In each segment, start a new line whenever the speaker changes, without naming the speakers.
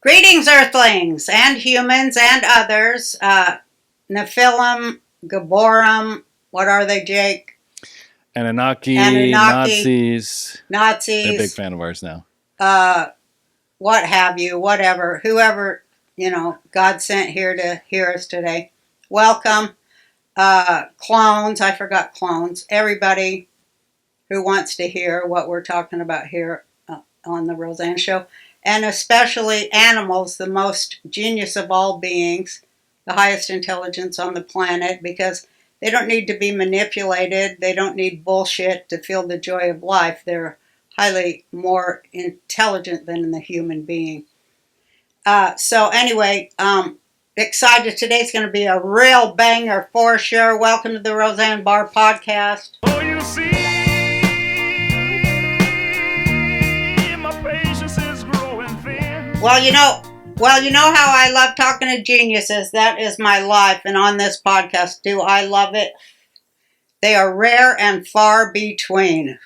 Greetings, Earthlings, and humans, and others. Nephilim, Gaborim, what are they, Jake?
Anunnaki, Nazis. They're a big fan of ours now.
What have you, whatever. Whoever, God sent here to hear us today. Welcome. Clones, I forgot clones. Everybody who wants to hear what we're talking about here on the Roseanne Show. And especially animals, the most genius of all beings, the highest intelligence on the planet, because they don't need to be manipulated. They don't need bullshit to feel the joy of life. They're highly more intelligent than the human being. So anyway, excited. Today's going to be a real banger for sure. Welcome to the Roseanne Barr Podcast.
Oh, you see, my patience is growing thin.
Well, you know how I love talking to geniuses. That is my life. And on this podcast, do I love it? They are rare and far between,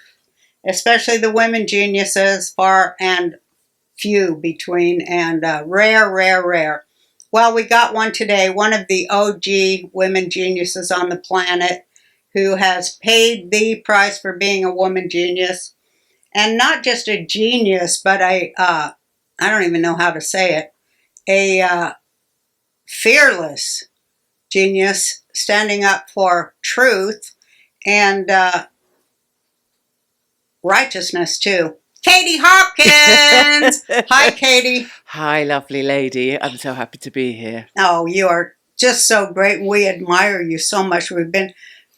especially the women geniuses, far and few between, and rare. Well, we got one today, one of the OG women geniuses on the planet who has paid the price for being a woman genius. And not just a genius, but I don't even know how to say it, a fearless genius standing up for truth and righteousness too. Katie Hopkins! Hi, Katie.
Hi, lovely lady. I'm so happy to be here.
Oh, you are just so great. We admire you so much. We've been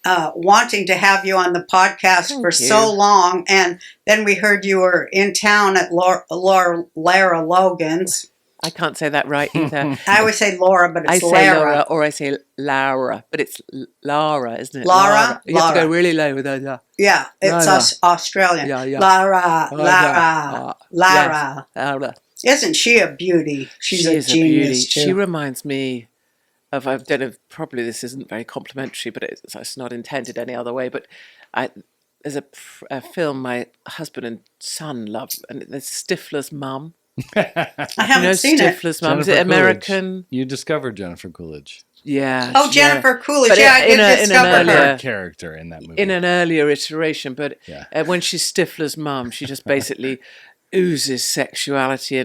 wanting to have you on the podcast for so long, and then we heard you were in town at Lara Logan's.
I can't say that right either.
I always say Laura, but it's
I say
Lara.
Laura or I say Laura, but it's Lara, isn't it?
Lara?
You have to go really low with that.
Yeah, it's Australian.
Yeah.
Lara.
Yes, Lara.
Isn't she a beauty? She's a genius too.
She reminds me of, I don't know, probably this isn't very complimentary, but it's not intended any other way, but there's a film my husband and son love, and there's Stifler's mum.
I haven't seen
Stifler's mum. Is it American?
You discovered Jennifer Coolidge.
Yeah.
Oh, Jennifer Coolidge.
But
I did discover her.
Character in that movie.
In an earlier iteration, but when she's Stifler's mum, she just basically oozes sexuality,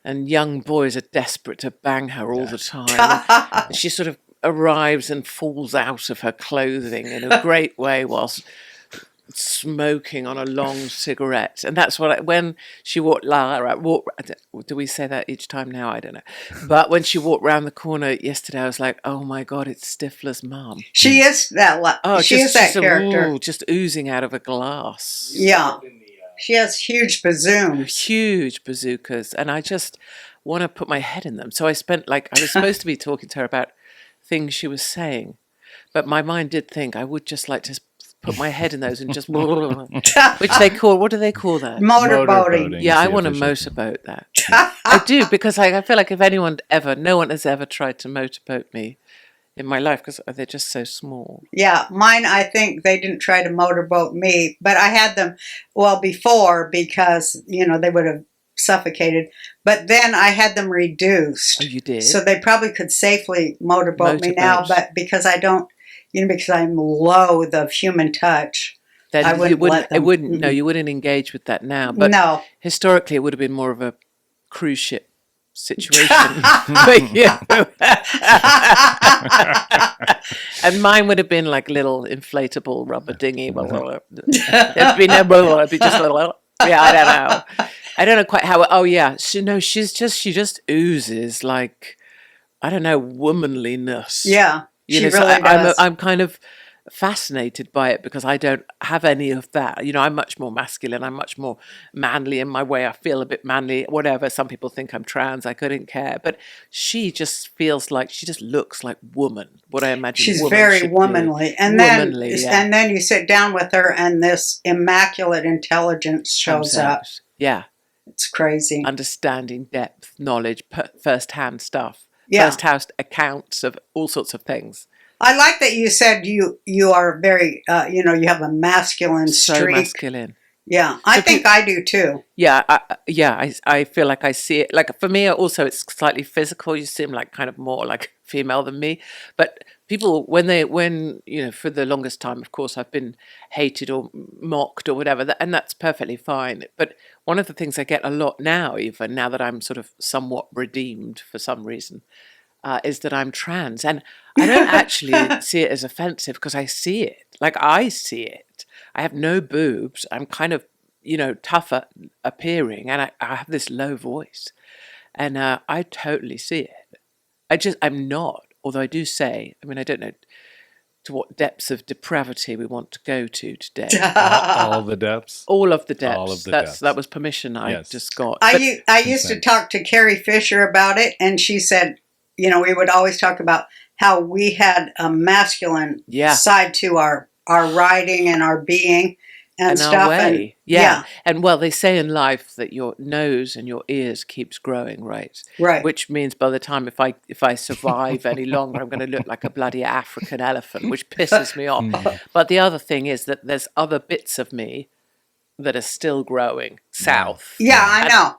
and young boys are desperate to bang her all the time. And she sort of arrives and falls out of her clothing in a great way whilst smoking on a long cigarette. And that's when she walked, do we say that each time now? I don't know. But when she walked round the corner yesterday, I was like, oh my God, it's Stifler's mum.
She is that. She is that character.
Just oozing out of a glass.
Yeah. She has huge bazooms.
Huge bazookas. And I just want to put my head in them. So I was supposed to be talking to her about things she was saying. But my mind did think I would just like to put my head in those and just which they call, what do they call that?
Motorboating.
Yeah, I want to motorboat that. I do, because I feel like if no one has ever tried to motorboat me in my life, because they're just so small.
Yeah, mine, I think they didn't try to motorboat me, but I had them, before, because, they would have suffocated. But then I had them reduced.
Oh, you did?
So they probably could safely motorboat me now, but because I don't, because I'm loath of human touch,
then
I wouldn't let them.
No, you wouldn't engage with that now. But
no.
Historically, it would have been more of a cruise ship situation. But, and mine would have been like little inflatable rubber dinghy. It'd be it'd be just I don't know quite how. Oh yeah, she just oozes like, I don't know, womanliness.
Yeah, she really does.
I'm kind of fascinated by it because I don't have any of that. I'm much more masculine. I'm much more manly in my way. I feel a bit manly, whatever. Some people think I'm trans. I couldn't care. But she just looks like woman. What I imagine
she's very womanly. And then you sit down with her and this immaculate intelligence shows up.
Yeah.
It's crazy.
Understanding, depth, knowledge, first-hand stuff.
Yeah.
First-hand accounts of all sorts of things.
I like that you said you are very, you have a masculine streak.
So masculine.
Yeah, I think I do too.
Yeah, I feel like I see it. Like for me, also, it's slightly physical. You seem like kind of more like female than me. But people, when for the longest time, of course, I've been hated or mocked or whatever, and that's perfectly fine. But one of the things I get a lot now, even now that I'm sort of somewhat redeemed for some reason, is that I'm trans. And I don't actually see it as offensive because I see it. Like I see it. I have no boobs. I'm kind of, tougher appearing, and I have this low voice, and I totally see it. I'm not. Although I do say, I mean, I don't know to what depths of depravity we want to go to today.
All the depths.
All of the depths.
All of the depths.
That was permission I just got.
I used to talk to Carrie Fisher about it, and she said, we would always talk about how we had a masculine side to our writing and our being and stuff.
Our way. Yeah. And well, they say in life that your nose and your ears keeps growing, right?
Right.
Which means by the time if I survive any longer, I'm going to look like a bloody African elephant, which pisses me off. But the other thing is that there's other bits of me that are still growing south.
Yeah, I know.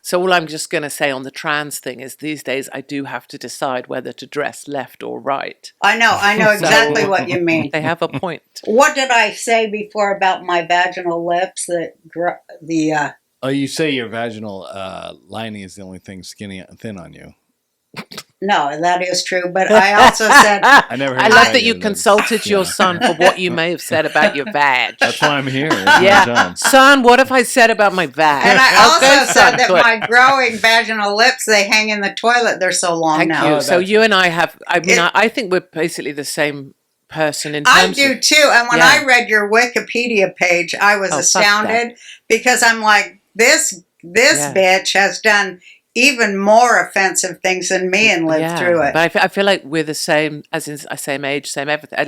So all I'm just going to say on the trans thing is these days I do have to decide whether to dress left or right.
I know exactly what you mean.
They have a point.
What did I say before about my vaginal lips?
You say your vaginal lining is the only thing skinny and thin on you.
No, that is true. But I also said...
I love that you consulted your son for what you may have said about your vag.
That's why I'm here. Yeah.
Son, what have I said about my vag?
And I also said that my growing vaginal lips, they hang in the toilet. They're so long now.
Thank you. So you and I have... I think we're basically the same person in terms
I do too. And when I read your Wikipedia page, I was astounded because I'm like, this bitch has done even more offensive things than me and lived through it.
But I feel like we're the same, as in same age, same everything.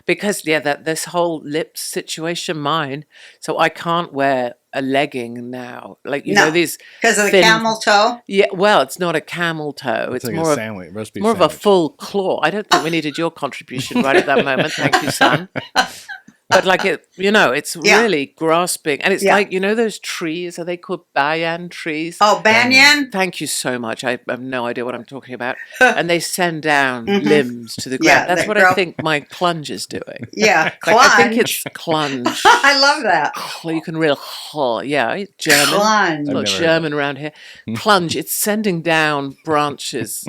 Because this whole lips situation, mine. So I can't wear a legging now. These
because of the camel toe.
Yeah, well, it's not a camel toe. It's
like
more
a sandwich,
more of a full claw. I don't think we needed your contribution right at that moment. Thank you, son. But it's really grasping. And it's like, those trees, are they called banyan trees?
Oh, banyan?
Thank you so much. I have no idea what I'm talking about. And they send down limbs to the ground. That's what I think my clunge is doing.
Yeah, clunge.
I think it's clunge.
I love that.
You can German.
Clunge.
A little German around here. Plunge. It's sending down branches.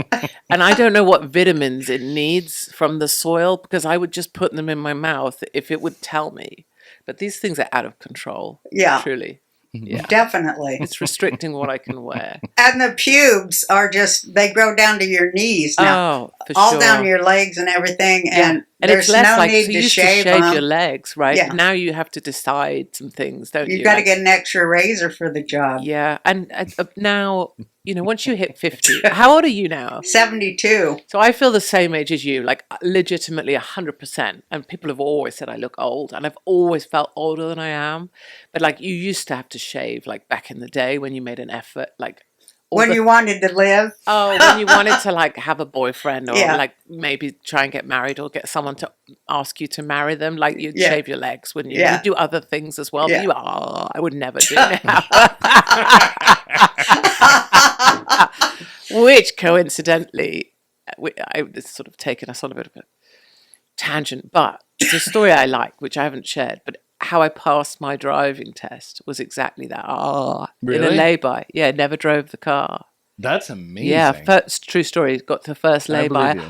And I don't know what vitamins it needs from the soil because I would just put them in my mouth if it would tell me. But these things are out of control.
Yeah.
Truly. Yeah.
Definitely.
It's restricting what I can wear.
And the pubes are they grow down to your knees now.
Oh, for
all
sure.
down your legs and everything.
Yeah.
And
there's
it's less
no
need
so
to
you
shave
to shave
them.
your legs, right?
Yeah.
Now you have to decide some things, don't you?
You've got to get an extra razor for the job.
Yeah. And now, once you hit 50, how old are you now?
72.
So I feel the same age as you, like legitimately 100%. And people have always said I look old, and I've always felt older than I am. But you used to have to shave, back in the day when you made an effort,
when you wanted to live.
Oh, when you wanted to have a boyfriend or maybe try and get married or get someone to ask you to marry them, you'd shave your legs, wouldn't you?
Yeah.
You'd do other things as well. But I would never do now. Which coincidentally, it's sort of taken us on a bit of a tangent, but it's a story I like, which I haven't shared, but how I passed my driving test was exactly that.
Really?
In a lay-by. Yeah, never drove the car.
That's amazing.
Yeah, first true story. Got to the first lay-by.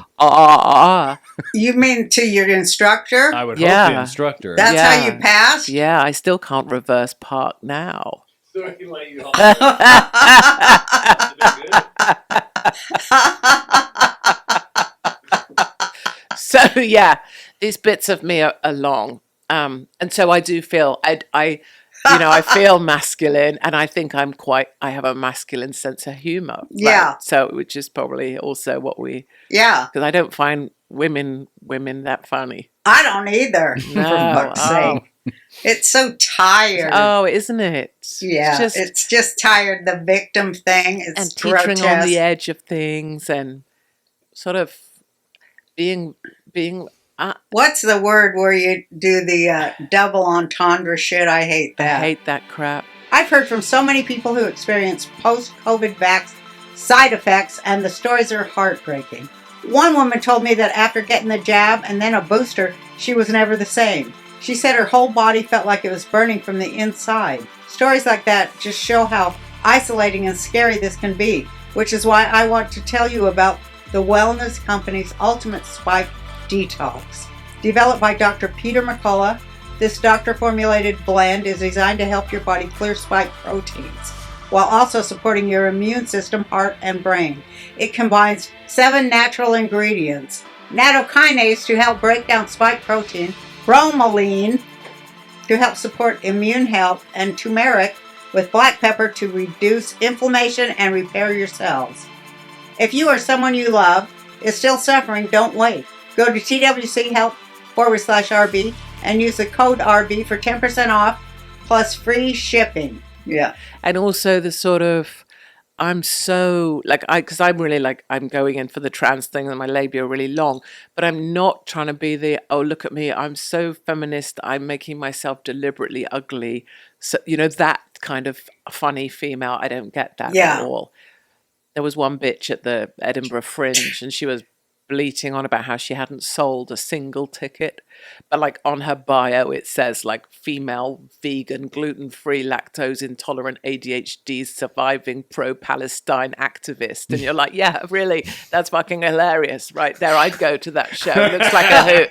You mean to your instructor?
I would hope the instructor.
That's how you passed?
Yeah, I still can't reverse park now. So yeah, these bits of me are long. And so I do feel I feel masculine, and I think I have a masculine sense of humor.
Yeah.
Right? So, which is probably also what because I don't find women that funny.
I don't either, for fuck's sake. It's so tired.
Oh, isn't it?
Yeah, it's just tired. The victim thing. It's
and teetering on the edge of things, and sort of being
What's the word where you do the double entendre shit? I hate that.
I hate that crap.
I've heard from so many people who experience post-COVID vax side effects, and the stories are heartbreaking. One woman told me that after getting the jab and then a booster, she was never the same. She said her whole body felt like it was burning from the inside. Stories like that just show how isolating and scary this can be, which is why I want to tell you about the wellness company's Ultimate Spike Detox. Developed by Dr. Peter McCullough, this doctor-formulated blend is designed to help your body clear spike proteins, while also supporting your immune system, heart, and brain. It combines 7 natural ingredients: nattokinase to help break down spike protein, bromelain to help support immune health, and turmeric with black pepper to reduce inflammation and repair your cells. If you or someone you love is still suffering, don't wait. Go to TWCHealth.com/RB and use the code RB for 10% off plus free shipping. Yeah.
And also the sort of, because I'm really like, I'm going in for the trans thing and my labia are really long, but I'm not trying to be the, oh, look at me, I'm so feminist, I'm making myself deliberately ugly. So, that kind of funny female, I don't get that at all. There was one bitch at the Edinburgh Fringe and she was bleating on about how she hadn't sold a single ticket, but like on her bio it says like female, vegan, gluten-free, lactose intolerant, ADHD surviving pro-Palestine activist, and you're like, yeah, really, that's fucking hilarious. Right there, I'd go to that show. It looks like a hoot.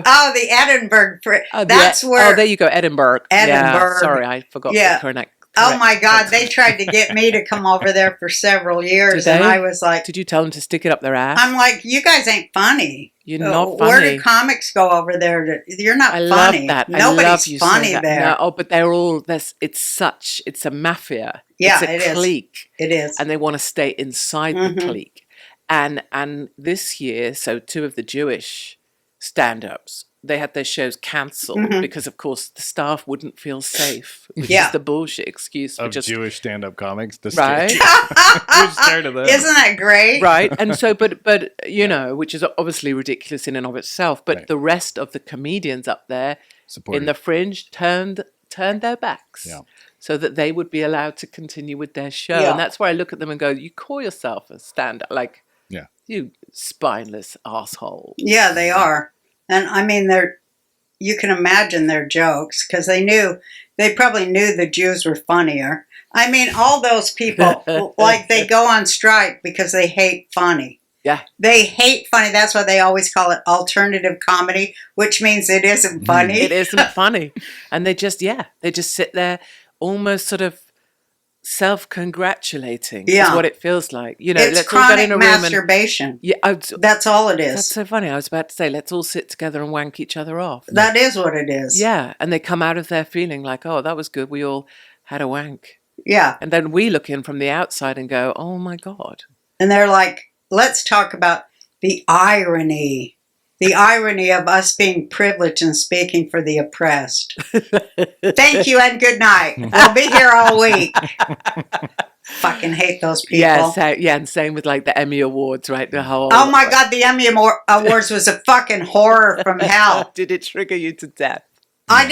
Oh, the Edinburgh. That's where.
Oh, there you go, Edinburgh. Yeah, sorry, I forgot to correct.
Oh my God, they tried to get me to come over there for several years, and I was like...
Did you tell them to stick it up their ass?
I'm like, you guys ain't funny.
You're not funny.
Where do comics go over there? You're not funny.
Love that.
Nobody's funny there.
No, but they're all... It's a mafia.
Yeah,
it's a clique.
It is.
And they want to stay inside the clique. And this year, so 2 of the Jewish stand-ups, they had their shows cancelled because, of course, the staff wouldn't feel safe, which is the bullshit excuse for just
Jewish stand-up comics.
Right?
We're scared of that.
Isn't that great?
Right. And so, but which is obviously ridiculous in and of itself. But the rest of the comedians up there in the Fringe turned their backs so that they would be allowed to continue with their show. Yeah. And that's where I look at them and go, you call yourself a stand-up, like, you spineless asshole.
Yeah, they are. And I mean, you can imagine their jokes because they probably knew the Jews were funnier. I mean, all those people, like they go on strike because they hate funny.
Yeah.
They hate funny. That's why they always call it alternative comedy, which means it isn't funny.
It isn't funny. And they just sit there almost sort of self-congratulating is what it feels like.
It's
let's
chronic
all get in a room
masturbation. That's all it is.
That's so funny. I was about to say, let's all sit together and wank each other off.
That is what it is.
Yeah, and they come out of there feeling like, oh, that was good. We all had a wank.
Yeah.
And then we look in from the outside and go, oh my God.
And they're like, let's talk about the irony. The irony of us being privileged and speaking for the oppressed. Thank you and good night. I'll be here all week. Fucking hate those people.
And same with like the Emmy Awards, right? The whole.
Oh my God, the Emmy Awards was a fucking horror from hell.
Did it trigger you to death?
I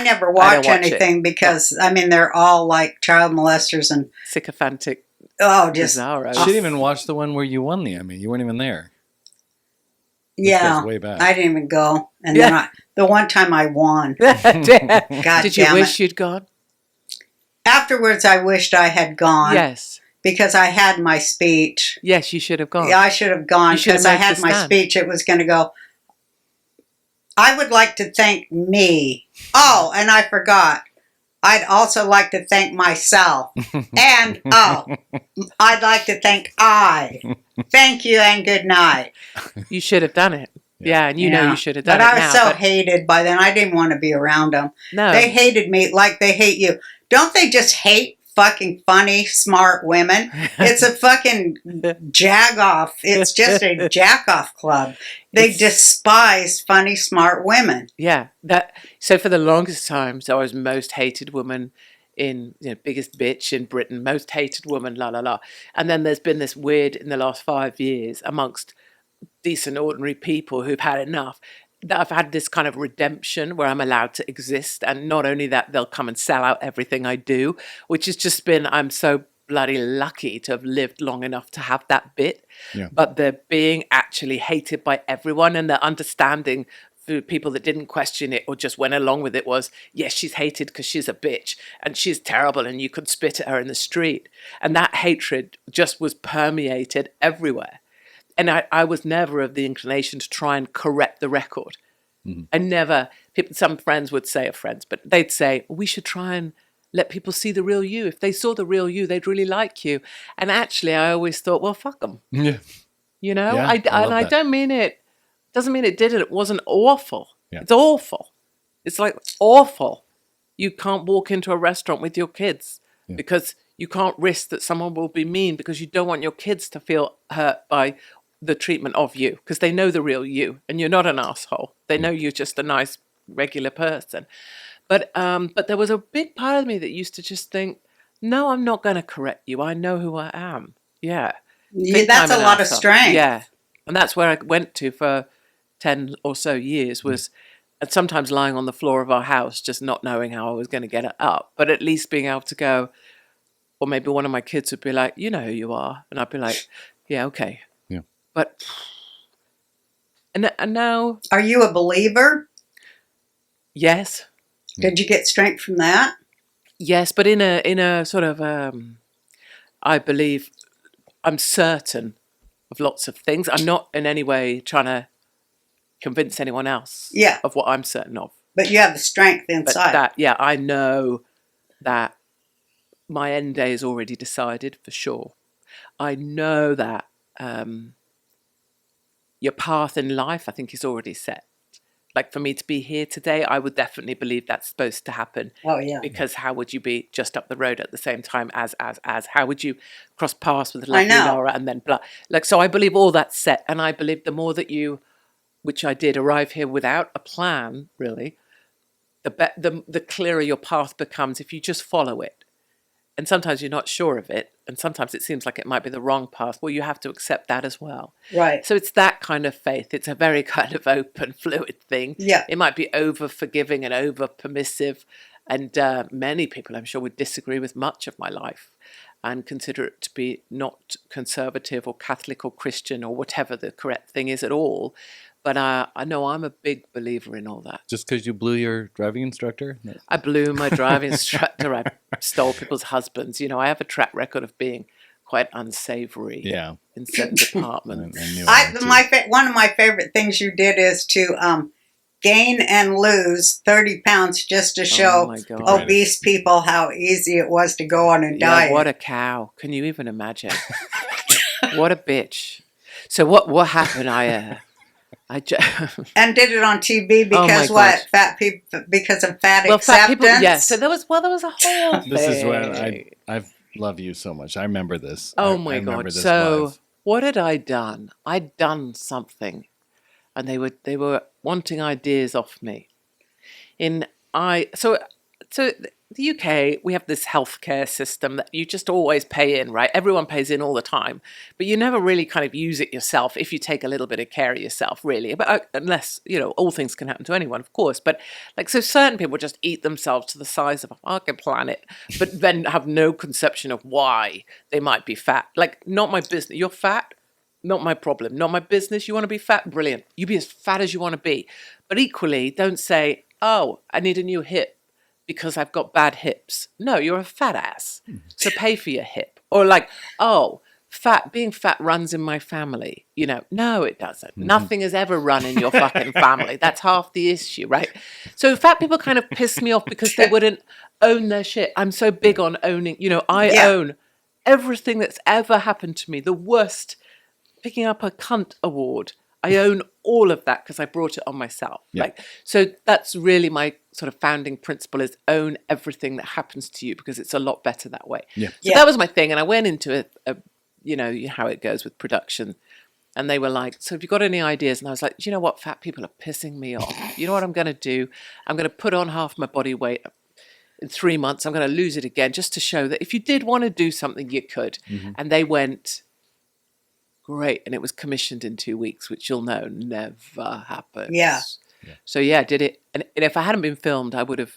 never watch anything because, I mean, they're all like child molesters and
sycophantic.
Oh, just.
I didn't even watch the one where you won the Emmy. You weren't even there.
Yeah,
way back.
I didn't even go. And then the one time I won.
God Did you wish you'd gone?
Afterwards, I wished I had gone.
Yes.
Because I had my speech.
Yes, you should have gone.
Yeah, I should have gone because I had my speech. It was going to go, I would like to thank me. Oh, and I forgot. I'd also like to thank myself. And, I'd like to thank I. Thank you and good night.
You should have done it. Yeah, and you know you should have done it.
But I was so hated by then. I didn't want to be around them.
No.
They hated me like they hate you. Don't they just hate fucking funny, smart women? It's a fucking jag-off. It's just a jack-off club. They despise funny, smart women.
Yeah. So for the longest time, I was most hated woman in, biggest bitch in Britain, most hated woman, la la la. And then there's been this weird in the last 5 years amongst decent, ordinary people who've had enough, that I've had this kind of redemption where I'm allowed to exist. And not only that, they'll come and sell out everything I do, which has just been, I'm so bloody lucky to have lived long enough to have that bit.
Yeah.
But they're being actually hated by everyone, and they're understanding for people that didn't question it or just went along with it was, yes, she's hated because she's a bitch and she's terrible and you could spit at her in the street. And that hatred just was permeated everywhere. And I was never of the inclination to try and correct the record. Mm-hmm. I never, some friends would say, but they'd say, we should try and let people see the real you. If they saw the real you, they'd really like you. And actually, I always thought, well, fuck them.
Yeah.
You know,
Yeah,
I don't mean it. Doesn't mean it didn't. It wasn't awful.
Yeah.
It's awful. It's like awful. You can't walk into a restaurant with your kids because you can't risk that someone will be mean because you don't want your kids to feel hurt by the treatment of you because they know the real you and you're not an asshole. They know you're just a nice, regular person. But there was a big part of me that used to just think, no, I'm not going to correct you. I know who I am. Yeah.
That's a lot of strength.
Yeah. And that's where I went to for 10 or so years was and sometimes lying on the floor of our house, just not knowing how I was going to get it up, but at least being able to go, or maybe one of my kids would be like, you know who you are. And I'd be like, yeah, okay.
Yeah.
But, and now.
Are you a believer?
Yes.
Did you get strength from that?
Yes, but in a sort of, I believe, I'm certain of lots of things. I'm not in any way trying to convince anyone else of what I'm certain of.
But you have the strength inside.
But I know that my end day is already decided for sure. I know that your path in life, I think, is already set. Like for me to be here today, I would definitely believe that's supposed to happen.
Oh, yeah.
Because how would you be just up the road at the same time as how would you cross paths with lovely Laura and then blah? Like, so I believe all that's set. And I believe the more that you, which I did, arrive here without a plan, really, the clearer your path becomes if you just follow it. And sometimes you're not sure of it. And sometimes it seems like it might be the wrong path. Well, you have to accept that as well.
Right.
So it's that kind of faith. It's a very kind of open, fluid thing.
Yeah.
It might be over forgiving and over permissive. And many people, I'm sure, would disagree with much of my life and consider it to be not conservative or Catholic or Christian or whatever the correct thing is at all. But I know I'm a big believer in all that.
Just because you blew your driving instructor? No.
I blew my driving instructor. I stole people's husbands. You know, I have a track record of being quite unsavory in certain departments.
One of my favorite things you did is to gain and lose 30 pounds just to show obese people how easy it was to go on a diet.
What a cow. Can you even imagine? What a bitch. So what happened?
And did it on TV because fat people, because of fat acceptance.
Fat people, yes. So there was a whole thing.
This is when I love you so much. I remember this.
Oh my God! So what had I done? I'd done something, and they were wanting ideas off me. So the UK, we have this healthcare system that you just always pay in, right? Everyone pays in all the time, but you never really kind of use it yourself if you take a little bit of care of yourself, really. But unless, all things can happen to anyone, of course. But so certain people just eat themselves to the size of a fucking planet, but then have no conception of why they might be fat. Like, not my business. You're fat? Not my problem. Not my business. You want to be fat? Brilliant. You be as fat as you want to be. But equally, don't say, oh, I need a new hip because I've got bad hips. No, you're a fat ass. So pay for your hip. Or like, oh, being fat runs in my family. No, it doesn't. Mm-hmm. Nothing has ever run in your fucking family. That's half the issue, right? So fat people kind of piss me off because they wouldn't own their shit. I'm so big on owning. I own everything that's ever happened to me. The worst, picking up a cunt award. I own all of that because I brought it on myself. Yeah. So that's really my sort of founding principle is own everything that happens to you because it's a lot better that way.
Yeah.
So that was my thing. And I went into it, how it goes with production. And they were like, so have you got any ideas? And I was like, do you know what? Fat people are pissing me off. You know what I'm going to do? I'm going to put on half my body weight. In 3 months, I'm going to lose it again just to show that if you did want to do something, you could. Mm-hmm. And they went, great. And it was commissioned in 2 weeks, which you'll know never happens.
Yeah.
So yeah, I did it. And if I hadn't been filmed, I would have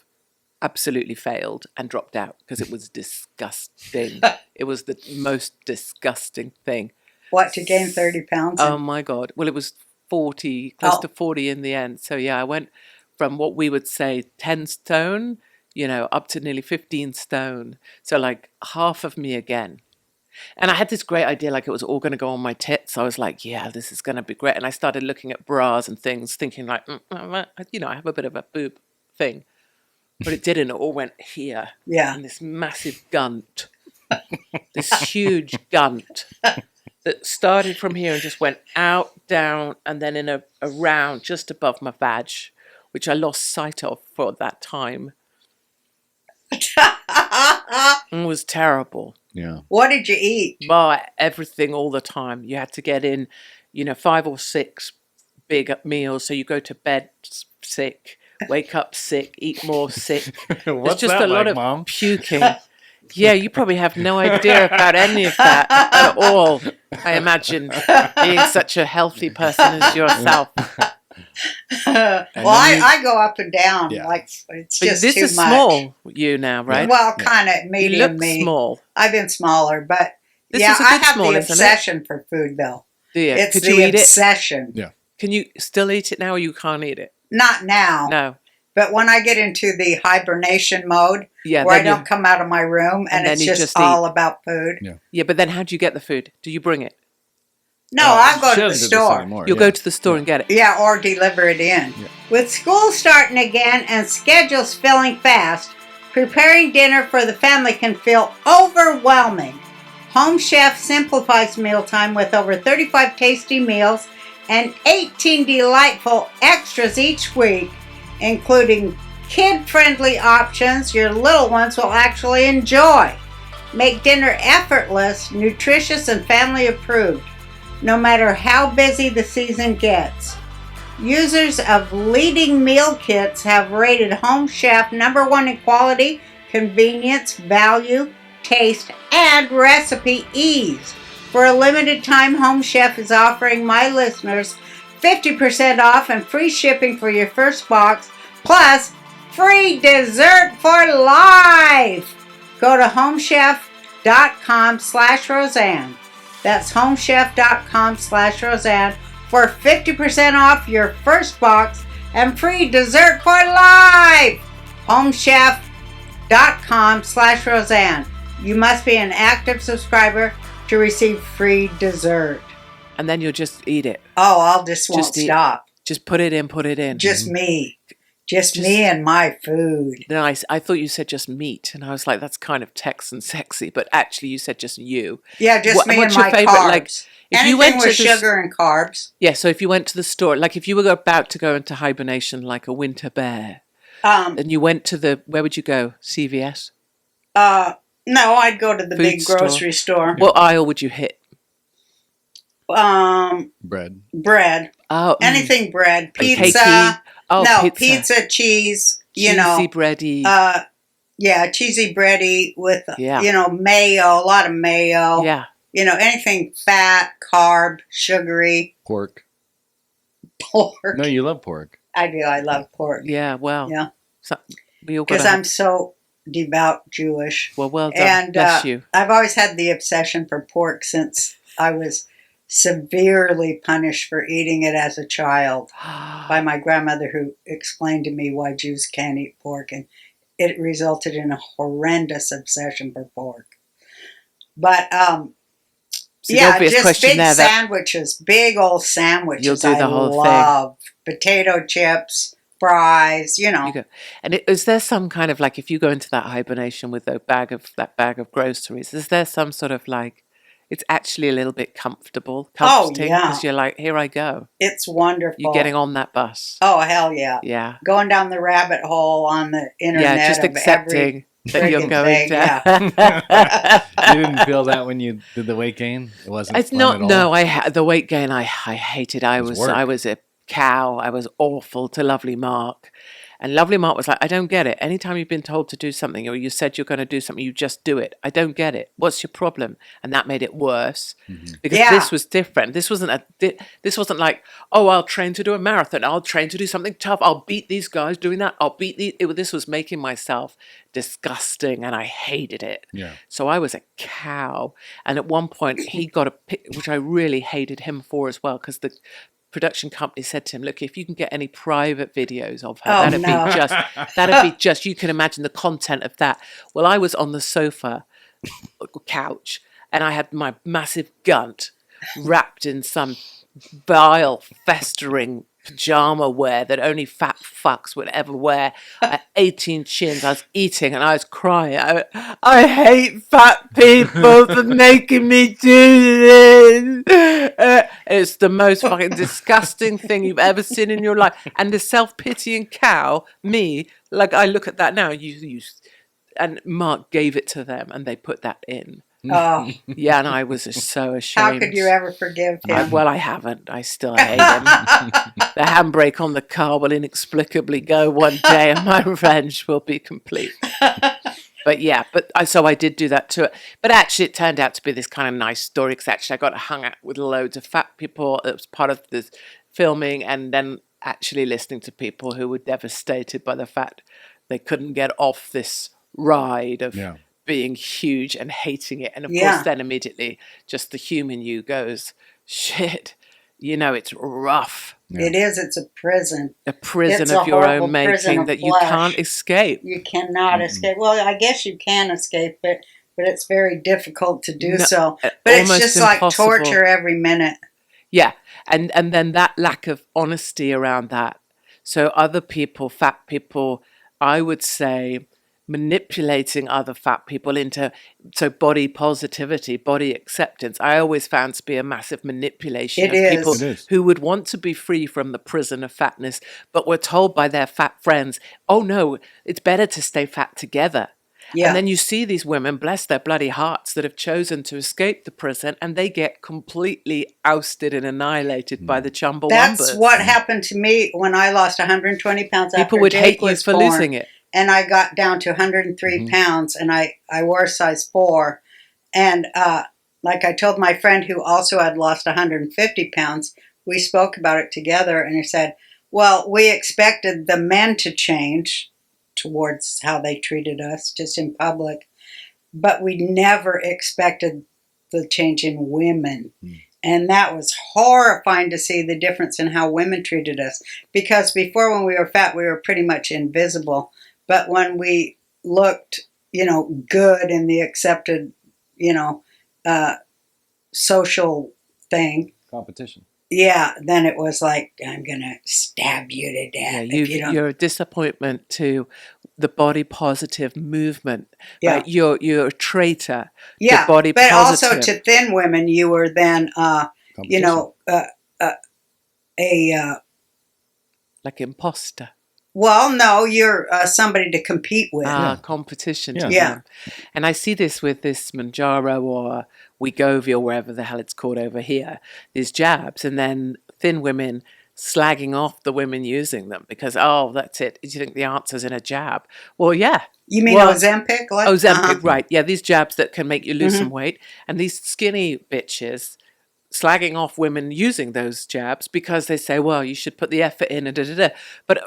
absolutely failed and dropped out because it was disgusting. It was the most disgusting thing.
What, to gain 30 pounds?
Oh my God. Well, it was 40, close to 40 in the end. So yeah, I went from what we would say 10 stone, up to nearly 15 stone. So like half of me again. And I had this great idea, like it was all going to go on my tits. I was like, yeah, this is going to be great. And I started looking at bras and things, thinking like, I have a bit of a boob thing. But it didn't. It all went here.
Yeah.
And this massive gunt. This huge gunt that started from here and just went out, down, and then in a round just above my vag, which I lost sight of for that time. It was terrible.
Yeah.
What did you eat?
Well, everything all the time. You had to get in, 5 or 6 big meals. So you go to bed sick, wake up sick, eat more sick.
What's
It's just
that
a lot
like,
of
Mom?
puking. Yeah, you probably have no idea about any of that at all. I imagine being such a healthy person as yourself.
I go up and down.
Yeah.
Like it's
But
just
this
too
is
much.
small, you now, right?
Well, kind of
You
medium
look
me.
small.
I've been smaller, but
This
yeah,
is a
I
good
have
small,
the
isn't it?
obsession for food, Bill.
Do you?
It's
Could
the
you eat it?
obsession.
Yeah.
Can you still eat it now, or you can't eat it?
Not now,
No.
but when I get into the hibernation mode,
Yeah.
where I
then you-
don't come out of my room and
then
it's
you
just
just
all about food.
Yeah.
Yeah, but then how do you get the food? Do you bring it?
No, I'll go
she
to the
doesn't do this
store.
anymore,
You'll
yeah.
go to the store and get it.
Yeah, or deliver it in.
Yeah.
With school starting again and schedules filling fast, preparing dinner for the family can feel overwhelming. Home Chef simplifies mealtime with over 35 tasty meals and 18 delightful extras each week, including kid-friendly options your little ones will actually enjoy. Make dinner effortless, nutritious, and family approved, no matter how busy the season gets. Users of leading meal kits have rated Home Chef #1 in quality, convenience, value, taste, and recipe ease. For a limited time, Home Chef is offering my listeners 50% off and free shipping for your first box, plus free dessert for life. Go to homechef.com/Roseanne. That's homechef.com/Roseanne for 50% off your first box and free dessert for life. homechef.com/Roseanne. You must be an active subscriber to receive free dessert.
And then you'll just eat it.
Oh, I'll just won't
Just eat.
stop.
Just put it in.
Just me. Just me and my food.
Then I thought you said just meat, and I was like, that's kind of Texan sexy, but actually you said just you.
Yeah, just me and
what's your
my
favorite,
carbs.
like, if
Anything
you went
with
to the
sugar and carbs.
Yeah, so if you went to the store, like if you were about to go into hibernation like a winter bear, and you went to where would you go? CVS?
No, I'd go to the
Food
big
store.
grocery store.
What aisle would you hit?
Bread.
Bread.
Oh,
Anything bread. Pizza.
Cakey. Oh,
no,
pizza.
cheese.
Cheesy bready.
Yeah, cheesy bready with,
Yeah.
mayo, a lot of mayo.
Yeah.
Anything fat, carb, sugary,
Pork.
pork.
No, you love pork.
I do. I love pork.
Yeah, well.
Yeah.
So, we all
Because
gotta
I'm so devout Jewish.
well done.
And
Bless you.
I've always had the obsession for pork since I was severely punished for eating it as a child by my grandmother, who explained to me why Jews can't eat pork, and it resulted in a horrendous obsession for pork. But
So the obvious
just
question
big
there that-
sandwiches, big old sandwiches.
You'll do the whole thing.
I love potato chips, fries.
You go. And is there some kind of like, if you go into that hibernation with that bag of groceries, is there some sort of like, it's actually a little bit comforting
yeah.
because you're like, here I go.
It's wonderful.
You're getting on that bus.
Oh, hell yeah.
Yeah.
Going down the rabbit hole on the internet.
Yeah, just
of
accepting that you're
friggin'
going
thing,
down.
You didn't feel that when you did the weight gain? It wasn't
It's
fun
not.
at all?
No, the weight gain. I hated. I
was
was
work.
I was a cow. I was awful to lovely Mark, And Lovely Mark was like, I don't get it. Anytime you've been told to do something or you said you're going to do something, you just do it. I don't get it. What's your problem? And that made it worse because this was different. This wasn't like, oh, I'll train to do a marathon. I'll train to do something tough. I'll beat these guys doing that. I'll beat these. This was making myself disgusting and I hated it.
Yeah.
So I was a cow. And at one point he got a pic, which I really hated him for as well, because the production company said to him, look, if you can get any private videos of her, that'd be just, you can imagine the content of that. Well, I was on the sofa, couch, and I had my massive gunt wrapped in some vile, festering pajama wear that only fat fucks would ever wear. I had 18 chins. I was eating and I was crying. I hate fat people for making me do this. It's the most fucking disgusting thing you've ever seen in your life. And the self-pitying cow, me, like I look at that now, and Mark gave it to them and they put that in.
Oh.
Yeah, and I was just so ashamed.
How could you ever forgive him?
I haven't. I still hate him. The handbrake on the car will inexplicably go one day and my revenge will be complete. But yeah, so I did do that to it. But actually it turned out to be this kind of nice story because actually I got hung out with loads of fat people. It was part of this filming and then actually listening to people who were devastated by the fact they couldn't get off this ride of being huge and hating it. And of course then immediately just the human you goes, shit, it's rough.
Yeah. It is. It's a prison.
A prison of your own making that you can't escape.
You cannot escape. Well, I guess you can escape it, but it's very difficult to do so. But it's just impossible. Like torture every minute. Yeah.
And then that lack of honesty around that. So other people, fat people, I would say, manipulating other fat people into body positivity, body acceptance. I always found to be a massive manipulation of people who would want to be free from the prison of fatness, but were told by their fat friends, oh no, it's better to stay fat together. Yeah. And then you see these women, bless their bloody hearts, that have chosen to escape the prison and they get completely ousted and annihilated by the Chumbawambas.
That's what happened to me when I lost 120 pounds after
people would
Jake
hate you for losing it.
And I got down to 103 pounds, and I wore size 4. And like I told my friend who also had lost 150 pounds, we spoke about it together, and he said, well, we expected the men to change towards how they treated us, just in public, but we never expected the change in women. And that was horrifying to see the difference in how women treated us. Because before, when we were fat, we were pretty much invisible. But when we looked, good in the accepted, social thing.
Competition.
Yeah, then it was like, I'm going to stab you to death.
Yeah, you're a disappointment to the body positive movement. Yeah. Right? You're a traitor to body
but
positive.
Also to thin women, you were then,
like imposter.
Well, no, you're somebody to compete with.
Competition.
Yeah.
And I see this with this Manjaro or Wegovy or wherever the hell it's called over here, these jabs, and then thin women slagging off the women using them because, that's it. Do you think the answer's in a jab? Well, yeah.
You mean Ozempic?
Ozempic, right. Yeah, these jabs that can make you lose some weight. And these skinny bitches slagging off women using those jabs because they say, well, you should put the effort in and da-da-da. But,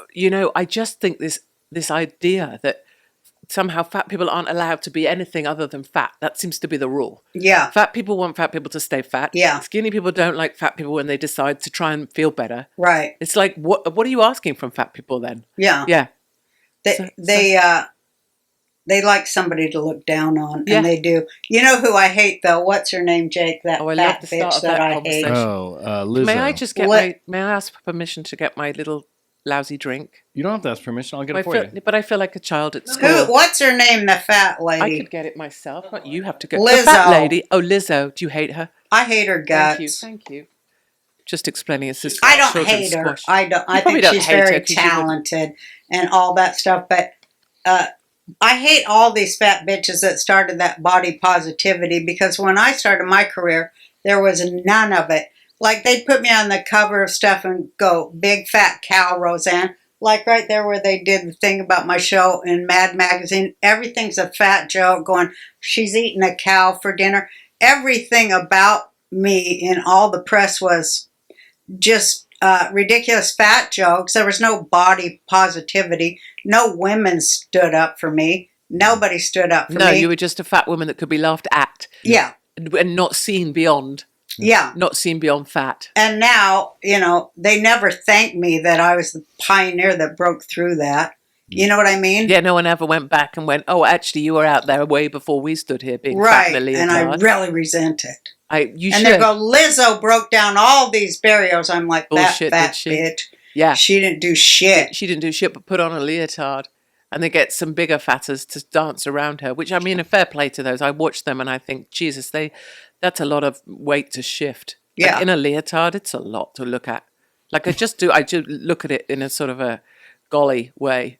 I just think this idea that somehow fat people aren't allowed to be anything other than fat. That seems to be the rule.
Yeah.
Fat people want fat people to stay fat.
Yeah.
Skinny people don't like fat people when they decide to try and feel better.
Right.
It's like, what are you asking from fat people then?
Yeah.
Yeah.
They like somebody to look down on, and they do. You know who I hate, though? What's her name, Jake? That fat bitch that I hate.
Lizzo.
May I ask for permission to get my little lousy drink?
You don't have to ask permission. I'll get it for you.
But I feel like a child at school.
What's her name, the fat lady?
I could get it myself. But you have to get
Lizzo.
The fat lady. Oh, Lizzo. Do you hate her?
I hate her guts.
Thank you. Just explaining it's this.
I don't hate her. I think she's very talented and all that stuff. But I hate all these fat bitches that started that body positivity, because when I started my career, there was none of it. Like, they'd put me on the cover of stuff and go, big fat cow, Roseanne. like right there where they did the thing about my show in Mad Magazine, everything's a fat joke going, she's eating a cow for dinner. Everything about me in all the press was just ridiculous fat jokes. There was no body positivity. No women stood up for me. Nobody stood up for me.
No, you were just a fat woman that could be laughed at.
Yeah.
And not seen beyond.
Yeah.
Not seen beyond fat.
And now, they never thanked me that I was the pioneer that broke through that. You know what I mean?
Yeah, no one ever went back and went, oh, actually, you were out there way before we stood here being
right.
fat in a leotard.
And I really resent it.
And
they go, Lizzo broke down all these barriers. I'm like,
bullshit,
that fat bitch.
Yeah.
She didn't do shit.
She didn't do shit but put on a leotard. And they get some bigger fatters to dance around her, which, I mean, a fair play to those. I watch them and I think, Jesus, that's a lot of weight to shift.
Yeah.
Like in a leotard, it's a lot to look at. Like I just look at it in a sort of a golly way.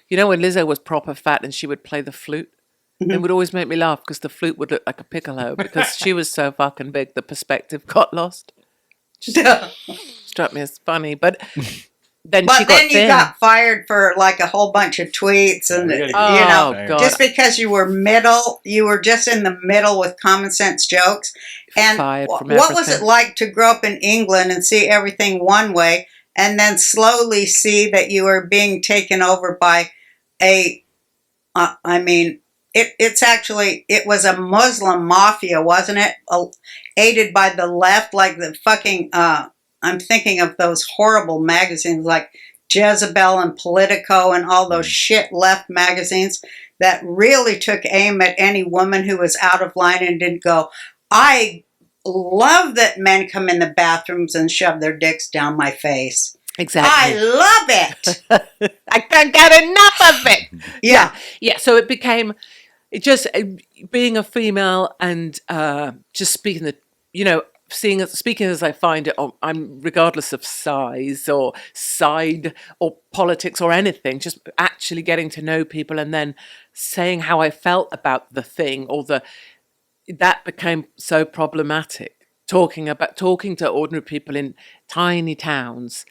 You know, when Lizzo was proper fat and she would play the flute, it would always make me laugh because the flute would look like a piccolo because she was so fucking big, the perspective got lost. Just struck me as funny. But then
but
she got
then you
thin.
got fired for like a whole bunch of tweets and,
God.
just because you were just in the middle with common sense jokes. And what was it like to grow up in England and see everything one way and then slowly see that you were being taken over by it was a Muslim mafia, wasn't it? Aided by the left, like the fucking, I'm thinking of those horrible magazines like Jezebel and Politico and all those shit left magazines that really took aim at any woman who was out of line and didn't go, I love that men come in the bathrooms and shove their dicks down my face.
Exactly.
I love it.
I can't get enough of it.
Yeah.
Yeah. So it became just being a female and just speaking speaking as I find it, I'm regardless of size or side or politics or anything, just actually getting to know people and then saying how I felt about the thing that became so problematic. Talking to ordinary people in tiny towns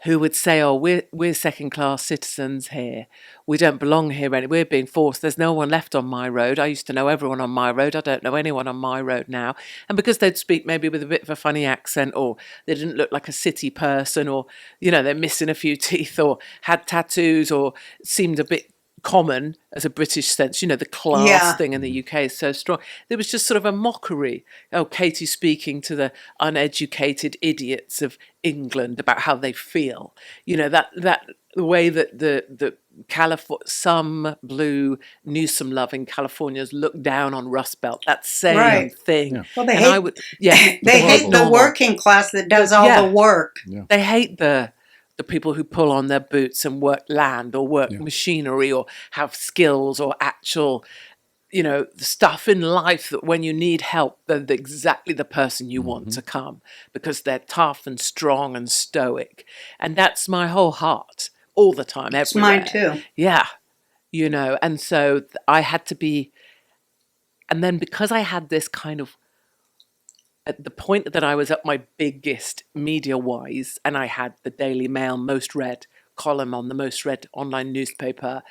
who would say, oh, we're second-class citizens here. We don't belong here. We're being forced. There's no one left on my road. I used to know everyone on my road. I don't know anyone on my road now. And because they'd speak maybe with a bit of a funny accent or they didn't look like a city person or, they're missing a few teeth or had tattoos or seemed a bit common as a British sense, the class thing in the UK is so strong. There was just sort of a mockery. Oh, Katie speaking to the uneducated idiots of England about how they feel. That the way that the some blue Newsom loving Californians look down on Rust Belt. That same thing. Yeah.
Well, they hate the working class that does all the work.
Yeah. They hate the people who pull on their boots and work land or work machinery or have skills or actual, stuff in life that when you need help, they're exactly the person you want to come because they're tough and strong and stoic. And that's my whole heart all the time, everywhere. It's
mine too.
Yeah. And so I had to be, and then because I had this kind of, at the point that I was at my biggest media-wise, and I had the Daily Mail most read column on the most read online newspaper,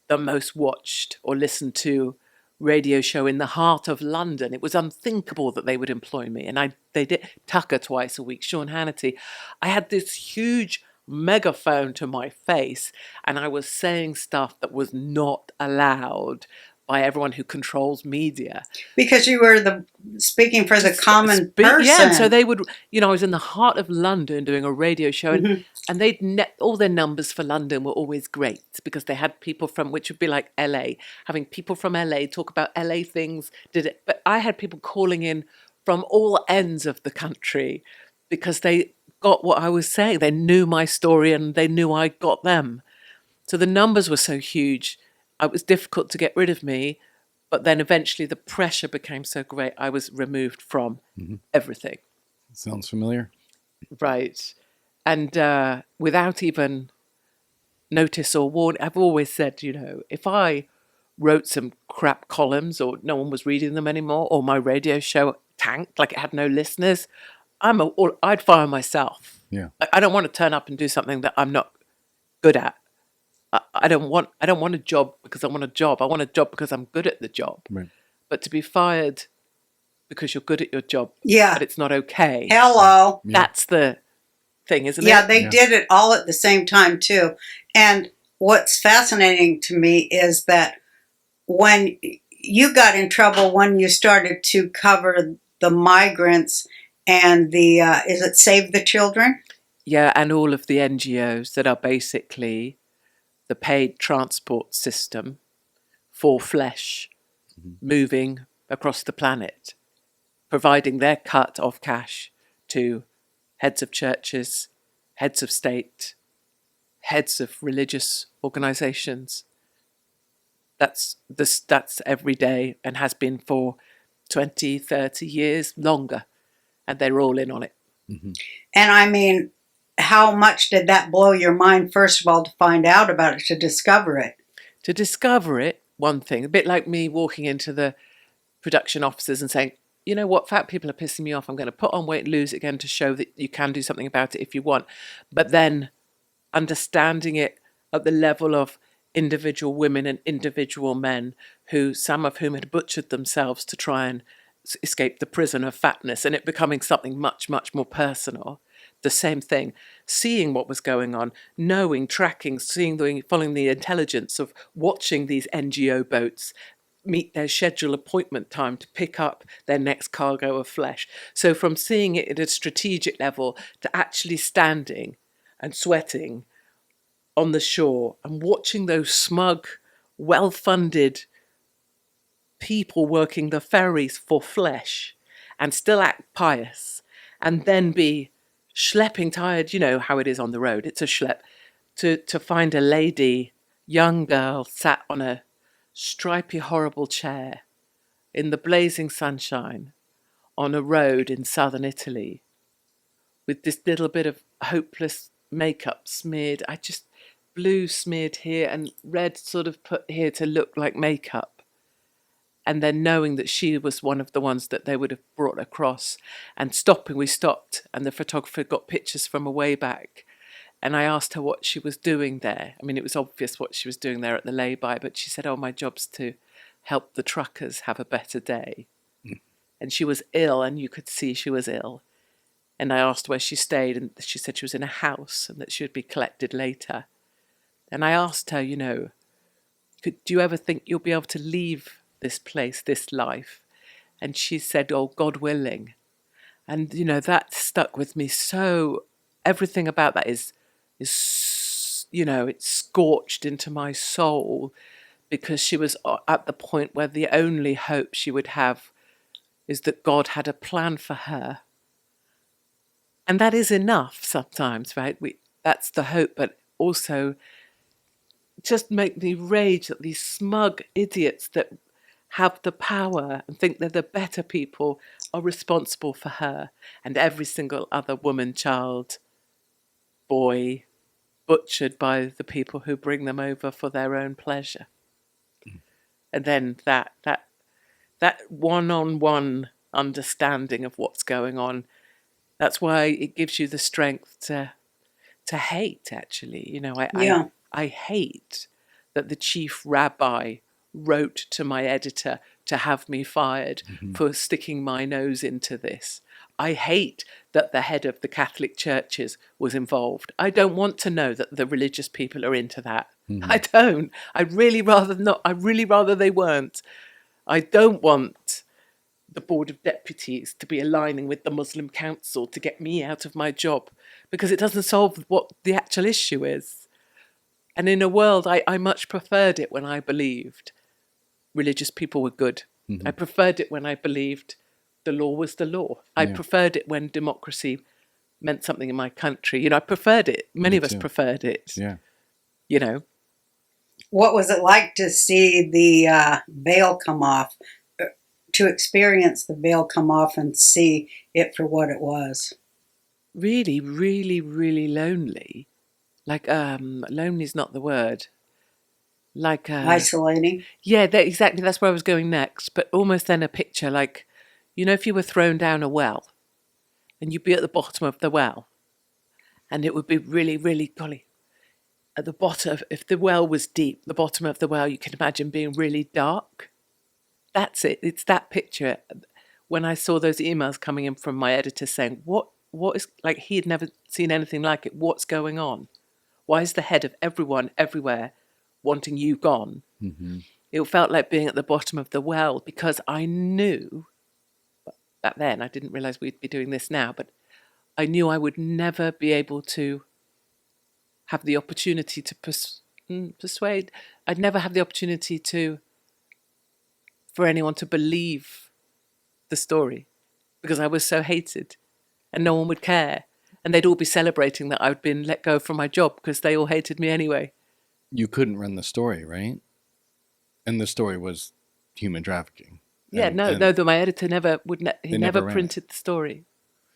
the most watched or listened to radio show in the heart of London. It was unthinkable that they would employ me. And they did Tucker twice a week, Sean Hannity. I had this huge megaphone to my face, and I was saying stuff that was not allowed by everyone who controls media.
Because you were speaking for the common person.
Yeah, and so they would, I was in the heart of London doing a radio show, and all their numbers for London were always great because they had people from, which would be like LA, having people from LA talk about LA things, but I had people calling in from all ends of the country because they got what I was saying. They knew my story and they knew I got them. So the numbers were so huge. It was difficult to get rid of me, but then eventually the pressure became so great, I was removed from everything.
Sounds familiar.
Right. And without even notice or warning, I've always said, if I wrote some crap columns or no one was reading them anymore, or my radio show tanked, like it had no listeners, I'd fire myself.
Yeah.
I don't want to turn up and do something that I'm not good at. I don't want a job because I want a job. I want a job because I'm good at the job.
Right.
But to be fired because you're good at your job,
Yeah.
but it's not okay.
Hello.
Yeah.
That's the thing, isn't it?
Yeah, they did it all at the same time, too. And what's fascinating to me is that when you got in trouble when you started to cover the migrants and the, is it Save the Children?
Yeah, and all of the NGOs that are basically the paid transport system for flesh moving across the planet, providing their cut of cash to heads of churches, heads of state, heads of religious organizations. That's every day and has been for 20, 30 years longer. And they're all in on it.
Mm-hmm.
And I mean, how much did that blow your mind, first of all, to find out about it, to discover it?
To discover it, one thing, a bit like me walking into the production offices and saying, you know what, fat people are pissing me off. I'm going to put on weight and lose it again to show that you can do something about it if you want. But then understanding it at the level of individual women and individual men, who some of whom had butchered themselves to try and escape the prison of fatness, and it becoming something much, much more personal. The same thing, seeing what was going on, knowing, tracking, following the intelligence of watching these NGO boats meet their scheduled appointment time to pick up their next cargo of flesh. So from seeing it at a strategic level to actually standing and sweating on the shore and watching those smug, well-funded people working the ferries for flesh and still act pious and then be schlepping tired, you know how it is on the road, it's a schlep, to find a lady, young girl, sat on a stripy, horrible chair in the blazing sunshine on a road in southern Italy with this little bit of hopeless makeup smeared, blue smeared here and red sort of put here to look like makeup. And then knowing that she was one of the ones that they would have brought across, and we stopped, and the photographer got pictures from a way back. And I asked her what she was doing there. I mean, it was obvious what she was doing there at the lay-by, but she said, oh, my job's to help the truckers have a better day. Mm. And she was ill, and you could see she was ill. And I asked where she stayed, and she said she was in a house and that she would be collected later. And I asked her, do you ever think you'll be able to leave this place, this life? And she said, oh, God willing. And, that stuck with me. So everything about that is it's scorched into my soul, because she was at the point where the only hope she would have is that God had a plan for her. And that is enough sometimes, right? That's the hope, but also just make me rage that these smug idiots that have the power and think they're the better people are responsible for her and every single other woman, child, boy, butchered by the people who bring them over for their own pleasure. Mm. And then that one-on-one understanding of what's going on, that's why it gives you the strength to hate, actually. I hate that the chief rabbi wrote to my editor to have me fired for sticking my nose into this. I hate that the head of the Catholic churches was involved. I don't want to know that the religious people are into that. Mm-hmm. I don't. I'd really rather not. I'd really rather they weren't. I don't want the Board of Deputies to be aligning with the Muslim Council to get me out of my job, because it doesn't solve what the actual issue is. And in a world, I much preferred it when I believed religious people were good. Mm-hmm. I preferred it when I believed the law was the law. I preferred it when democracy meant something in my country. I preferred it. Many of us preferred it. Yeah.
What was it like to see the veil come off, to experience the veil come off and see it for what it was?
Really, really, really lonely. Like, lonely is not the word. Like
isolating.
Yeah, exactly. That's where I was going next. But almost then a picture like, if you were thrown down a well and you'd be at the bottom of the well and it would be really, really golly. at the bottom, if the well was deep, the bottom of the well, you can imagine being really dark. That's it. It's that picture. When I saw those emails coming in from my editor saying, what is, like, he had never seen anything like it. What's going on? Why is the head of everyone everywhere wanting you gone?
Mm-hmm.
It felt like being at the bottom of the well, because I knew back then, I didn't realize we'd be doing this now, but I knew I would never be able to have the opportunity to persuade. I'd never have the opportunity for anyone to believe the story, because I was so hated and no one would care. And they'd all be celebrating that I'd been let go from my job because they all hated me anyway.
You couldn't run the story, right? And the story was human trafficking.
Yeah, no, my editor never printed the story.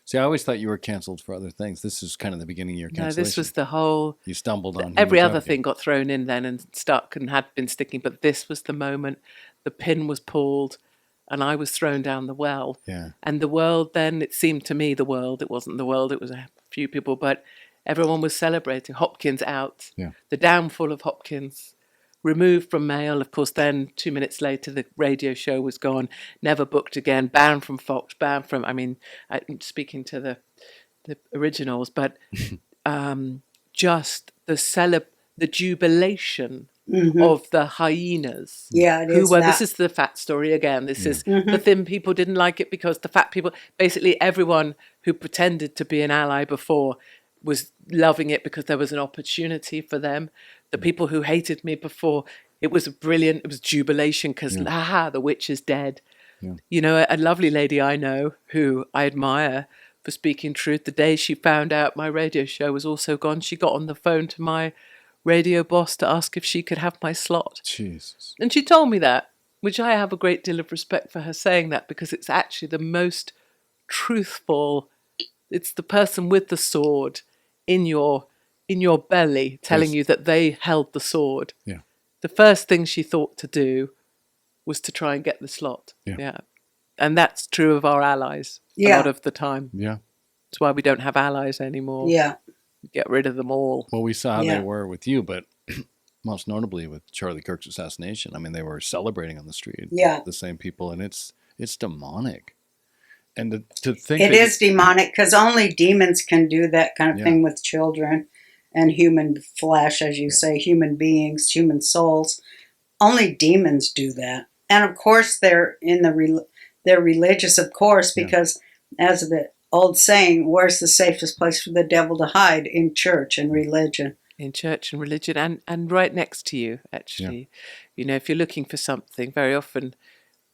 See, I always thought you were canceled for other things. This is kind of the beginning of your cancellation.
No, this was the whole...
You stumbled on
every
human
other
trafficking.
thing got thrown in then and stuck and had been sticking, but this was the moment the pin was pulled and I was thrown down the well.
Yeah.
And the world then, it seemed to me it wasn't the world, it was a few people, but everyone was celebrating. Hopkins out.
Yeah.
The downfall of Hopkins. Removed from Mail. Of course, then 2 minutes later, the radio show was gone, never booked again, banned from Fox, banned from, I'm speaking to the originals, but just the jubilation of the hyenas.
Yeah, it is that.
This is the fat story again. This is the thin people didn't like it because the fat people, basically everyone who pretended to be an ally before was loving it because there was an opportunity for them. The people who hated me before, it was jubilation because, the witch is dead.
Yeah.
You know, a lovely lady I know who I admire for speaking truth, the day she found out my radio show was also gone, she got on the phone to my radio boss to ask if she could have my slot.
Jesus.
And she told me that, which I have a great deal of respect for her saying that, because it's actually the most truthful. It's the person with the sword in your belly telling you that they held the sword.
Yeah.
The first thing she thought to do was to try and get the slot.
Yeah.
And that's true of our allies a lot of the time.
Yeah.
That's why we don't have allies anymore.
Yeah.
Get rid of them all.
Well, we saw how they were with you, but most notably with Charlie Kirk's assassination. I mean, they were celebrating on the street.
Yeah.
The same people, and it's demonic. And to think
it is demonic, because only demons can do that kind of thing with children and human flesh, as you say, human beings, human souls. Only demons do that. And of course, they're they're religious, of course, because as the old saying, where's the safest place for the devil to hide? In church and religion.
In church and religion, and right next to you, actually. Yeah. You know, if you're looking for something, very often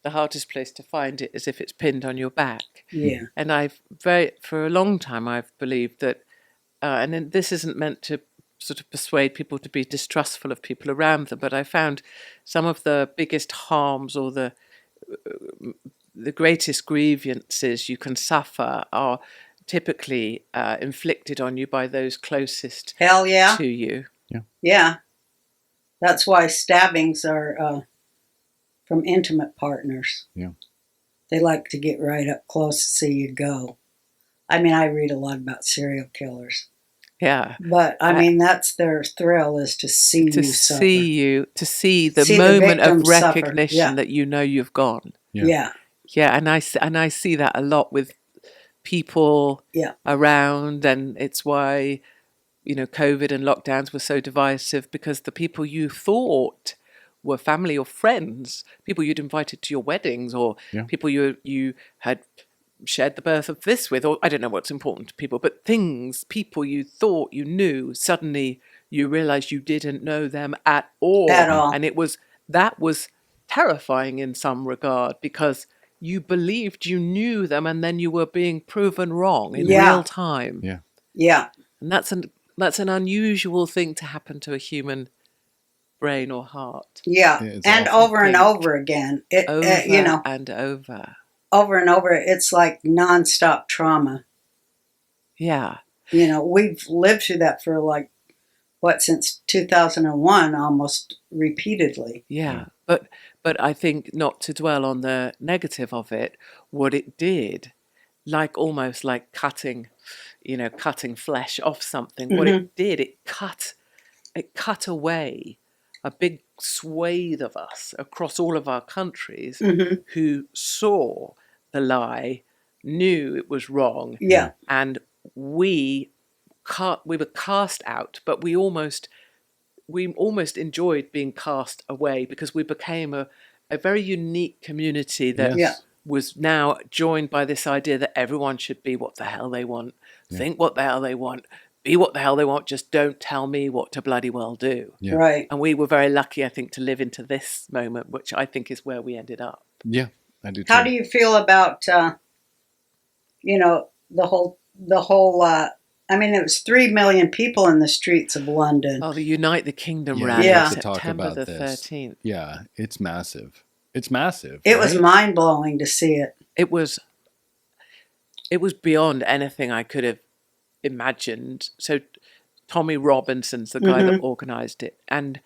the hardest place to find it is if it's pinned on your back.
Yeah.
And for a long time, I've believed that, and then this isn't meant to sort of persuade people to be distrustful of people around them, but I found some of the biggest harms or the greatest grievances you can suffer are typically inflicted on you by those closest to you.
Yeah.
Yeah. That's why stabbings are from intimate partners.
Yeah.
They like to get right up close to see you go. I mean, I read a lot about serial killers.
Yeah.
But, I mean, that's their thrill, is to see you suffer.
To see the moment of recognition that you know you've gone.
Yeah.
Yeah, and I see that a lot with people around, and it's why, you know, COVID and lockdowns were so divisive, because the people you thought were family or friends, people you'd invited to your weddings, or people you had shared the birth of this with, or I don't know what's important to people, but people you thought you knew, suddenly you realize you didn't know them at all. And that was terrifying in some regard, because you believed you knew them and then you were being proven wrong in real time.
Yeah.
Yeah.
And that's an unusual thing to happen to a human brain or heart.
Yeah. And over and over again.
Over
and over. It's like nonstop trauma.
Yeah.
You know, we've lived through that for since 2001, almost repeatedly.
Yeah. But I think, not to dwell on the negative of it, what it did, almost like cutting flesh off something. Mm-hmm. What it did, it cut it cut away a big swathe of us across all of our countries who saw the lie, knew it was wrong, and we were cast out, but we almost enjoyed being cast away because we became a very unique community that was now joined by this idea that everyone should be what the hell they want, think what the hell they want, be what the hell they want, just don't tell me what to bloody well do.
Yeah. Right.
And we were very lucky, I think, to live into this moment, which I think is where we ended up.
Yeah, I do too.
How do you feel about, the whole, I mean, it was 3 million people in the streets of London.
Oh, the Unite the Kingdom rally, September the 13th.
Yeah, it's massive. It's massive.
It was mind-blowing to see it.
It was beyond anything I could have imagined. So Tommy Robinson's the guy that organised it, and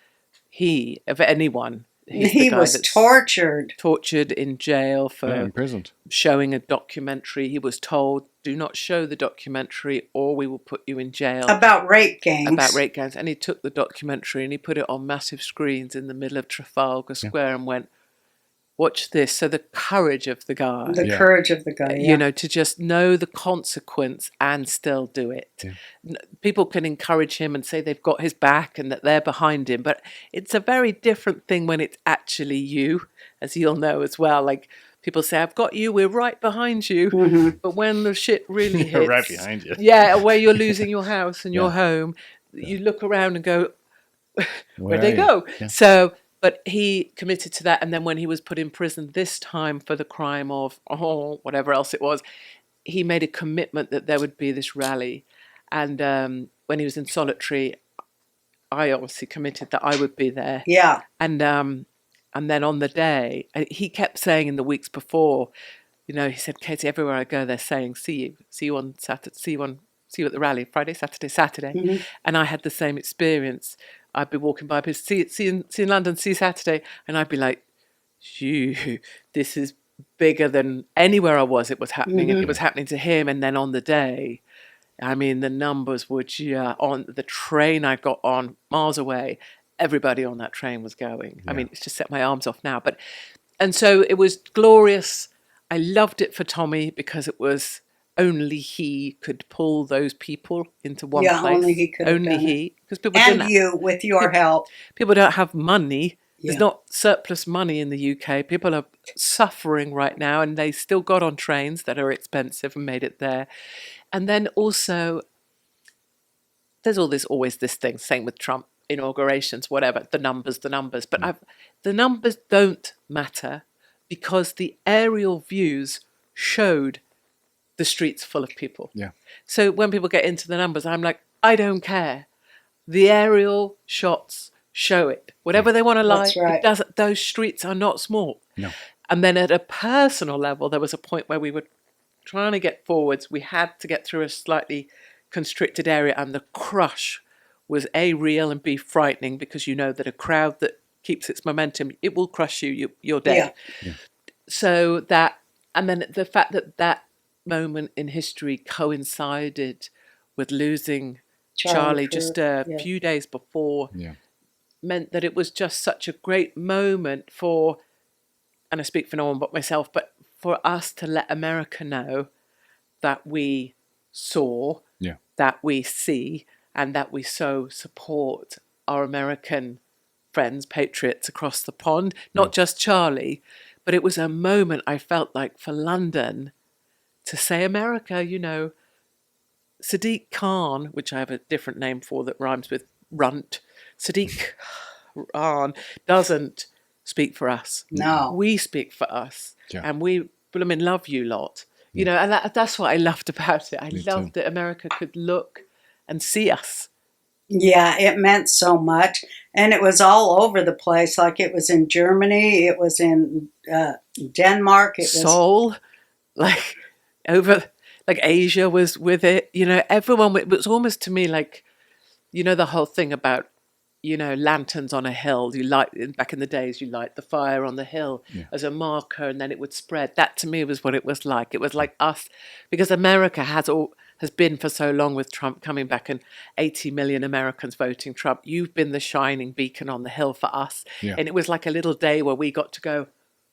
he, of anyone,
he was tortured
in jail for
imprisoned.
Showing a documentary. He was told, do not show the documentary or we will put you in jail.
About rape gangs.
And he took the documentary and he put it on massive screens in the middle of Trafalgar Square and went, watch this. So the courage of the guy.
Courage of the guy,
to just know the consequence and still do it. Yeah. People can encourage him and say they've got his back and that they're behind him, but it's a very different thing when it's actually you, as you'll know as well. Like people say, I've got you, we're right behind you. But when the shit really hits.
Right behind you.
Yeah, where you're losing your house and your home, you look around and go, where'd they go? Yeah. So... But he committed to that. And then when he was put in prison this time for the crime of, whatever else it was, he made a commitment that there would be this rally. And when he was in solitary, I obviously committed that I would be there.
Yeah.
And then on the day, he kept saying in the weeks before, he said, Katie, everywhere I go, they're saying, see you on Saturday, see you at the rally, Friday, Saturday. And I had the same experience. I'd be walking by, see in London, see Saturday, and I'd be like, "Phew, this is bigger than anywhere I was." It was happening, and it was happening to him. And then on the day, I mean, the numbers were on the train I got on miles away. Everybody on that train was going. Yeah. I mean, it's just set my arms off now. And so it was glorious. I loved it for Tommy because it was. Only he could pull those people into one place.
Only he could.
Only he, because people
with your help.
People don't have money. There's not surplus money in the UK. People are suffering right now, and they still got on trains that are expensive and made it there. And then also, there's always this thing. Same with Trump inaugurations, whatever. The numbers. But the numbers don't matter because the aerial views showed. The streets full of people. Yeah. So when people get into the numbers, I'm like, I don't care. The aerial shots show it. Whatever they want to lie, it doesn't. Those streets are not small. No. And then at a personal level, there was a point where we were trying to get forwards. We had to get through a slightly constricted area, and the crush was A, real, and B, frightening, because you know that a crowd that keeps its momentum, it will crush you. You're dead. Yeah. So that, and then the fact that moment in history coincided with losing Charlie just a few days before meant that it was just such a great moment for, and I speak for no one but myself, but for us to let America know that we saw, that we see, and that we so support our American friends, patriots across the pond, not just Charlie, but it was a moment I felt like for London to say America, Sadiq Khan, which I have a different name for that rhymes with runt, Sadiq Khan doesn't speak for us.
No.
We speak for us. Yeah. And we love you lot. And that's what I loved about it. I loved that America could look and see us.
Yeah, it meant so much. And it was all over the place. Like it was in Germany, it was in Denmark. It was
Seoul, over, Asia was with it, everyone, it was almost to me like, the whole thing about, lanterns on a hill, you light, back in the days, you light the fire on the hill as a marker and then it would spread. That to me was what it was like. It was like us, because America has has been for so long with Trump coming back and 80 million Americans voting Trump. You've been the shining beacon on the hill for us.
Yeah.
And it was like a little day where we got to go,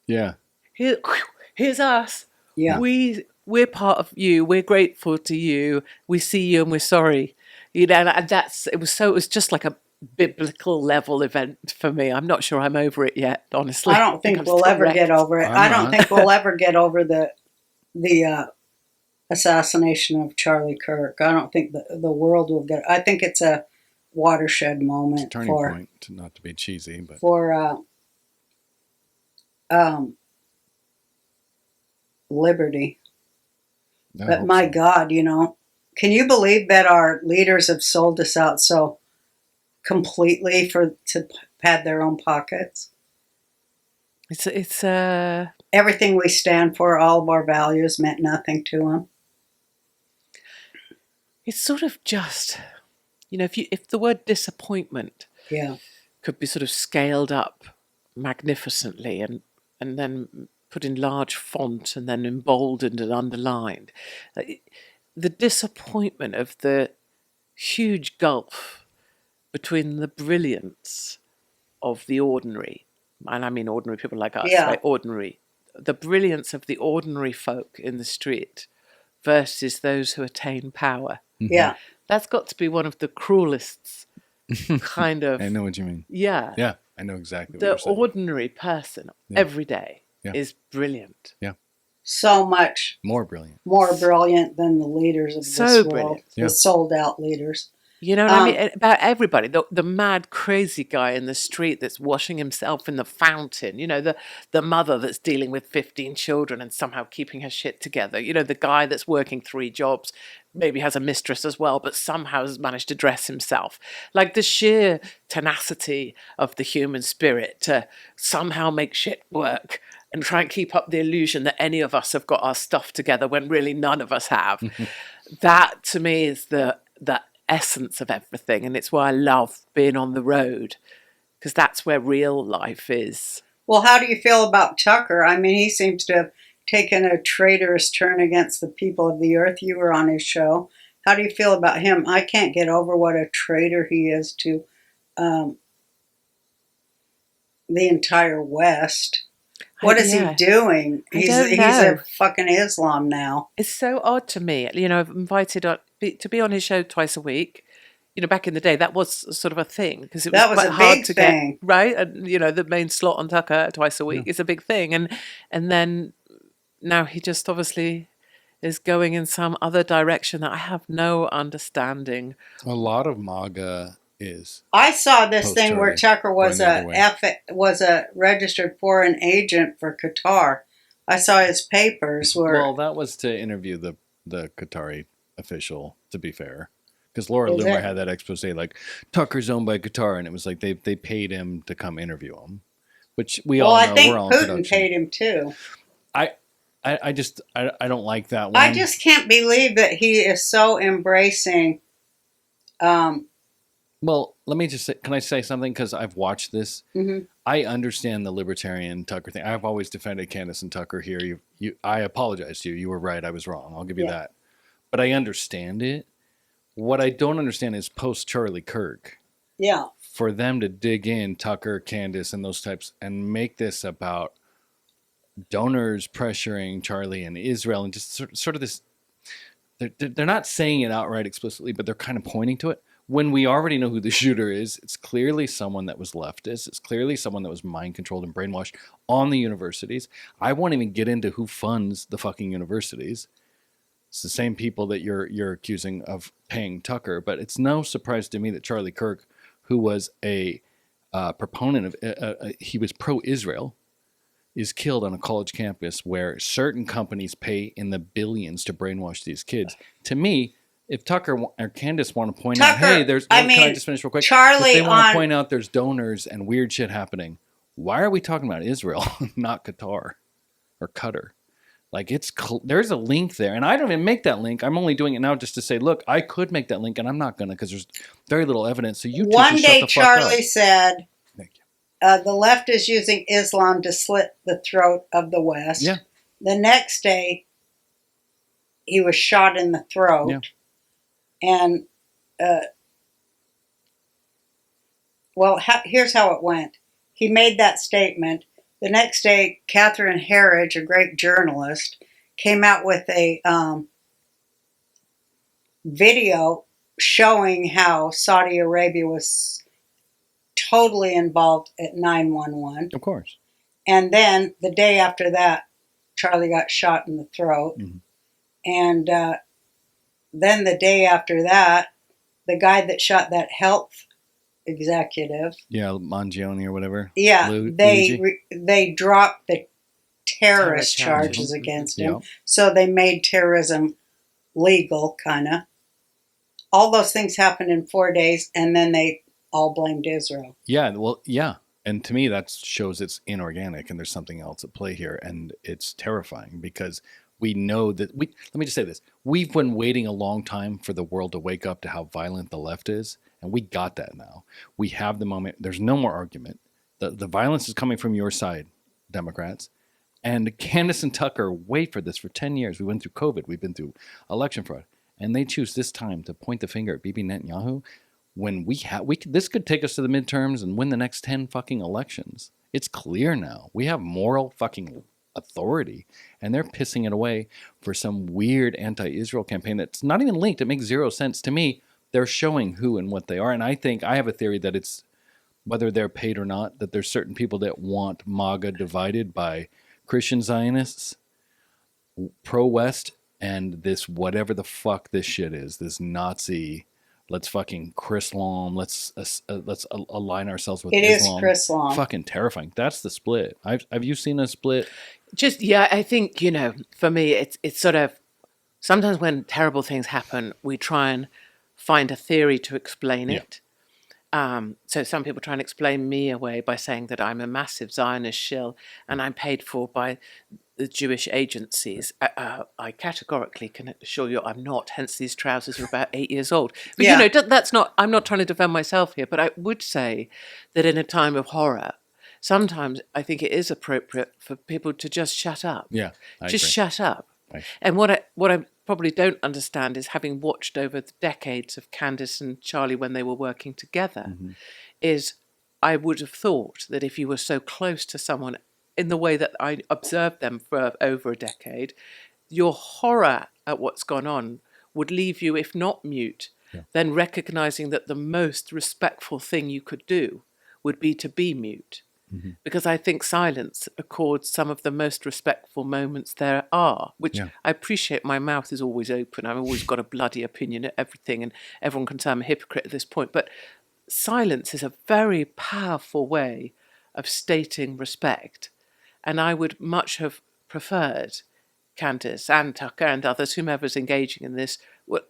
Yeah.
here's us.
Yeah.
We're part of you. We're grateful to you. We see you and we're sorry. You know, and it was just like a biblical level event for me. I'm not sure I'm over it yet, honestly.
I don't think we'll ever get over it. I don't think we'll ever get over the assassination of Charlie Kirk. I don't think the world will get. I think it's a watershed moment.
It's a turning point, not to be cheesy, but
for liberty. But my God, you know, can you believe that our leaders have sold us out so completely to pad their own pockets?
It's
everything we stand for, all of our values meant nothing to them.
It's sort of just, you know, if the word disappointment could be sort of scaled up magnificently and then put in large font and then emboldened and underlined, the disappointment of the huge gulf between the brilliance of the ordinary, and I mean ordinary people like us, right? Ordinary, the brilliance of the ordinary folk in the street versus those who attain power.
Yeah.
That's got to be one of the cruelest kind of...
I know what you mean.
Yeah.
Yeah, I know exactly what you're
The
saying.
ordinary person every day is brilliant.
Yeah.
So much
more brilliant
than the leaders of this world,
brilliant.
the sold out leaders.
You know what I mean? About everybody, the mad, crazy guy in the street that's washing himself in the fountain. You know, the mother that's dealing with 15 children and somehow keeping her shit together. You know, the guy that's working 3 jobs, maybe has a mistress as well, but somehow has managed to dress himself. Like the sheer tenacity of the human spirit to somehow make shit work and try and keep up the illusion that any of us have got our stuff together when really none of us have. That, to me, is the essence of everything, and it's why I love being on the road, because that's where real life is.
Well, how do you feel about Tucker? I mean, he seems to have taken a traitorous turn against the people of the earth. You were on his show. How do you feel about him? I can't get over what a traitor he is to the entire West. What is he doing? He's a fucking Islam now.
It's so odd to me. You know, I've invited to be on his show twice a week. You know, back in the day, that was sort of a thing because it was quite hard to get, right? And you know, the main slot on Tucker twice a week is a big thing. And then now he just obviously is going in some other direction that I have no understanding.
A lot of MAGA is.
I saw this thing where Tucker was a registered foreign agent for Qatar. I saw his papers were.
Well, that was to interview the Qatari official, to be fair, because Laura Loomer had that expose like Tucker's owned by Qatar, and it was like they paid him to come interview him, which we all know.
I think
we're all
Putin paid him too.
I don't like that one.
I just can't believe that he is so embracing.
Well, let me just say, can I say something? Because I've watched this.
Mm-hmm.
I understand the libertarian Tucker thing. I've always defended Candace and Tucker here. I apologize to you. You were right. I was wrong. I'll give you that. But I understand it. What I don't understand is post Charlie Kirk.
Yeah.
For them to dig in, Tucker, Candace, and those types, and make this about donors pressuring Charlie and Israel, and just sort of this. They're not saying it outright explicitly, but they're kind of pointing to it. When we already know who the shooter is, it's clearly someone that was leftist. It's clearly someone that was mind-controlled and brainwashed on the universities. I won't even get into who funds the fucking universities. It's the same people that you're accusing of paying Tucker. But it's no surprise to me that Charlie Kirk, who was a proponent of, he was pro-Israel, is killed on a college campus where certain companies pay in the billions to brainwash these kids. To me, if Tucker or Candace want to point out, hey, can I just finish real quick?
Charlie,
if they want to point out there's donors and weird shit happening, why are we talking about Israel, not Qatar or Qatar? Like, there's a link there, and I don't even make that link. I'm only doing it now just to say, look, I could make that link, and I'm not going to because there's very little evidence. So you two
one
should
day,
shut the fuck
Charlie
up.
said,
"Thank you."
The left is using Islam to slit the throat of the West.
Yeah.
The next day, he was shot in the throat.
Yeah.
And, here's how it went. He made that statement. The next day, Catherine Herridge, a great journalist, came out with a video showing how Saudi Arabia was totally involved at 911.
Of course.
And then the day after that, Charlie got shot in the throat.
Mm-hmm.
And then the day after that, the guy that shot that health executive.
Yeah, Mangione or whatever.
Yeah, they dropped the terrorist charges
Mm-hmm.
against him. So they made terrorism legal, kind of. All those things happened in 4 days, and then they all blamed Israel.
Yeah, well, yeah. And to me, that shows it's inorganic and there's something else at play here. And it's terrifying because we know that let me just say this. We've been waiting a long time for the world to wake up to how violent the left is. And we got that now. We have the moment. There's no more argument. The violence is coming from your side, Democrats. And Candace and Tucker wait for this for 10 years. We went through COVID. We've been through election fraud. And they choose this time to point the finger at Bibi Netanyahu when this could take us to the midterms and win the next 10 fucking elections. It's clear now. We have moral fucking authority, and they're pissing it away for some weird anti-Israel campaign that's not even linked. It makes zero sense to me. They're showing who and what they are. And I have a theory that it's, whether they're paid or not, that there's certain people that want MAGA divided by Christian Zionists, pro-West, and this whatever the fuck this shit is, this Nazi, let's fucking Chrislam, let's align ourselves with Islam.
It is Chrislam.
Fucking terrifying. That's the split. Have you seen a split?
I think, for me, it's sort of, sometimes when terrible things happen, we try and find a theory to explain it. So some people try and explain me away by saying that I'm a massive Zionist shill and I'm paid for by the Jewish agencies. I categorically can assure you I'm not, hence these trousers are about 8 years old. But that's not, I'm not trying to defend myself here, but I would say that in a time of horror, sometimes I think it is appropriate for people to just shut up.
Yeah, I
just
agree.
shut up. And what I probably don't understand is, having watched over the decades of Candace and Charlie when they were working together, is I would have thought that if you were so close to someone in the way that I observed them for over a decade, your horror at what's gone on would leave you, if not mute, then recognizing that the most respectful thing you could do would be to be mute. Because I think silence accords some of the most respectful moments there are, which I appreciate. My mouth is always open. I've always got a bloody opinion at everything, and everyone can say I'm a hypocrite at this point. But silence is a very powerful way of stating respect. And I would much have preferred Candace and Tucker and others, whomever's engaging in this,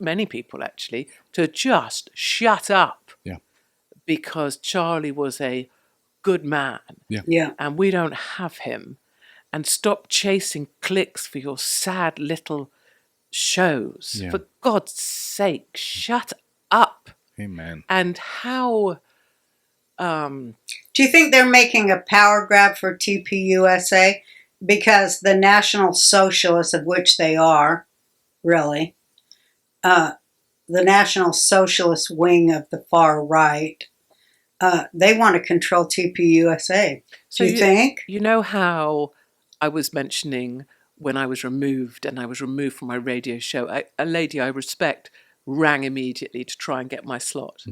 many people actually, to just shut up.
Yeah.
Because Charlie was a good man.
Yeah.
And we don't have him. And stop chasing clicks for your sad little shows.
Yeah.
For God's sake, shut up.
Amen.
And how...
Do you think they're making a power grab for TPUSA? Because the National Socialists, of which they are, really, the National Socialist wing of the far right, they want to control TPUSA. Do you think?
You know how I was mentioning when I was removed, and I was removed from my radio show, a lady I respect rang immediately to try and get my slot.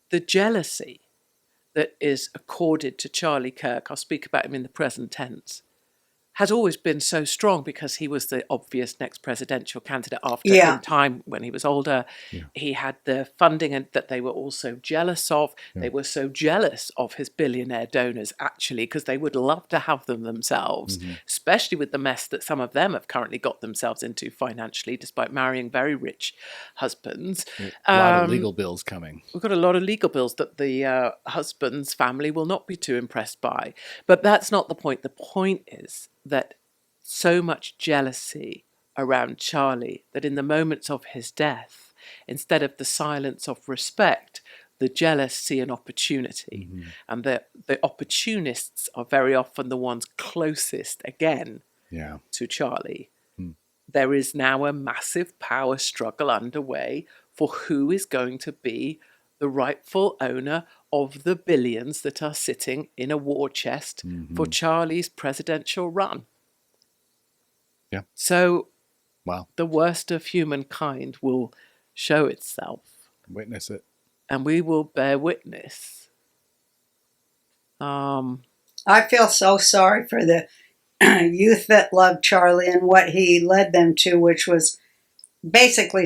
The jealousy that is accorded to Charlie Kirk, I'll speak about him in the present tense, has always been so strong because he was the obvious next presidential candidate after in time when he was older. He had the funding and that they were also jealous of. They were so jealous of his billionaire donors, actually, because they would love to have them themselves, especially with the mess that some of them have currently got themselves into financially, despite marrying very rich husbands.
A lot of legal bills coming.
We've got a lot of legal bills that the husband's family will not be too impressed by. But that's not the point. The point is that so much jealousy around Charlie that in the moments of his death, instead of the silence of respect, the jealous see an opportunity. And the opportunists are very often the ones closest, again, to Charlie. There is now a massive power struggle underway for who is going to be the rightful owner of the billions that are sitting in a war chest for Charlie's presidential run.
Yeah.
So
Wow.
the worst of humankind will show itself.
Witness it.
And we will bear witness.
I feel so sorry for the youth that loved Charlie and what he led them to, which was basically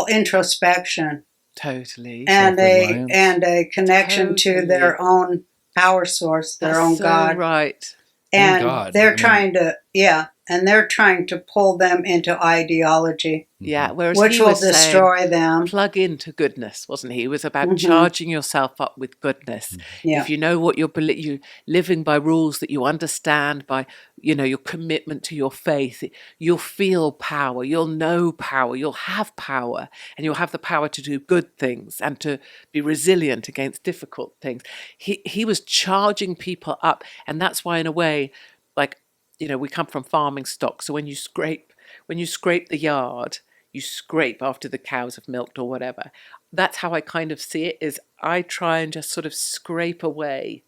introspection.
Totally.
And
Self-reliance.
a connection to
Totally.
their own power source, their
That's
own
so
God.
right.
And
God.
they're
I mean-
trying to pull them into ideology,
Yeah. Whereas
which
he
will
was saying,
destroy them.
plug into goodness, wasn't he? It was about charging yourself up with goodness.
Yeah.
If you know what you're living by rules that you understand, by your commitment to your faith, you'll feel power, you'll know power, you'll have power, and you'll have the power to do good things and to be resilient against difficult things. He was charging people up, and that's why, in a way, we come from farming stock. So when you scrape the yard, you scrape after the cows have milked or whatever. That's how I kind of see it. Is I try and just sort of scrape away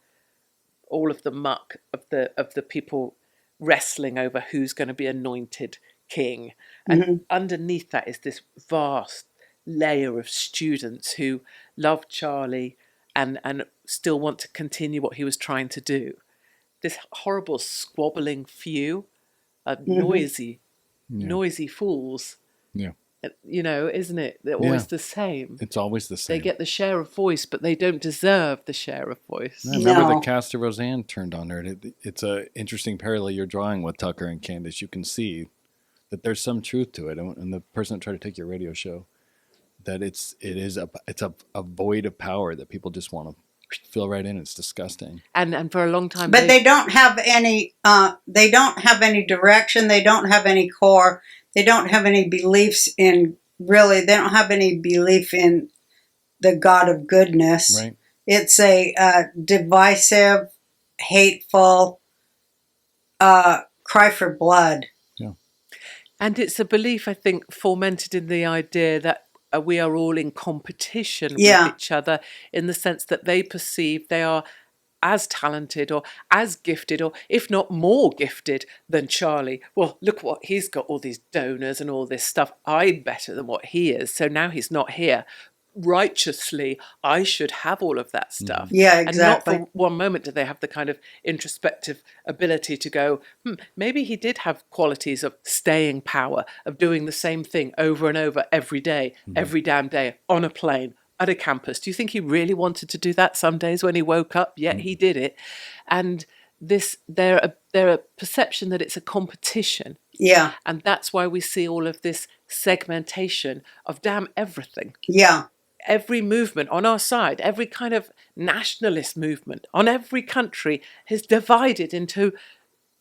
all of the muck of the people wrestling over who's going to be anointed king. And underneath that is this vast layer of students who love Charlie and still want to continue what he was trying to do. This horrible squabbling few of noisy fools.
Yeah.
Isn't it? They're always the same.
It's always the same.
They get the share of voice, but they don't deserve the share of voice.
I remember
No.
the cast of Roseanne turned on her. It's a interesting parallel you're drawing with Tucker and Candace. You can see that there's some truth to it. And the person that tried to take your radio show, that it's a void of power that people just want to fill right in. It's disgusting.
And for a long time,
But they don't have any. They don't have any direction. They don't have any core. They don't have any beliefs in. Really, they don't have any belief in the God of goodness.
Right.
It's a divisive, hateful cry for blood.
And it's a belief, I think, fomented in the idea that we are all in competition with each other, in the sense that they perceive they are as talented or as gifted, or if not more gifted than Charlie. Well, look what he's got, all these donors and all this stuff. I'm better than what he is. So now he's not here. Righteously, I should have all of that stuff.
Yeah, exactly.
And not for one moment do they have the kind of introspective ability to go, maybe he did have qualities of staying power, of doing the same thing over and over every day, every damn day, on a plane, at a campus. Do you think he really wanted to do that some days when he woke up? Yet he did it. And they're a perception that it's a competition.
Yeah.
And that's why we see all of this segmentation of damn everything.
Yeah.
Every movement on our side, every kind of nationalist movement on every country is divided into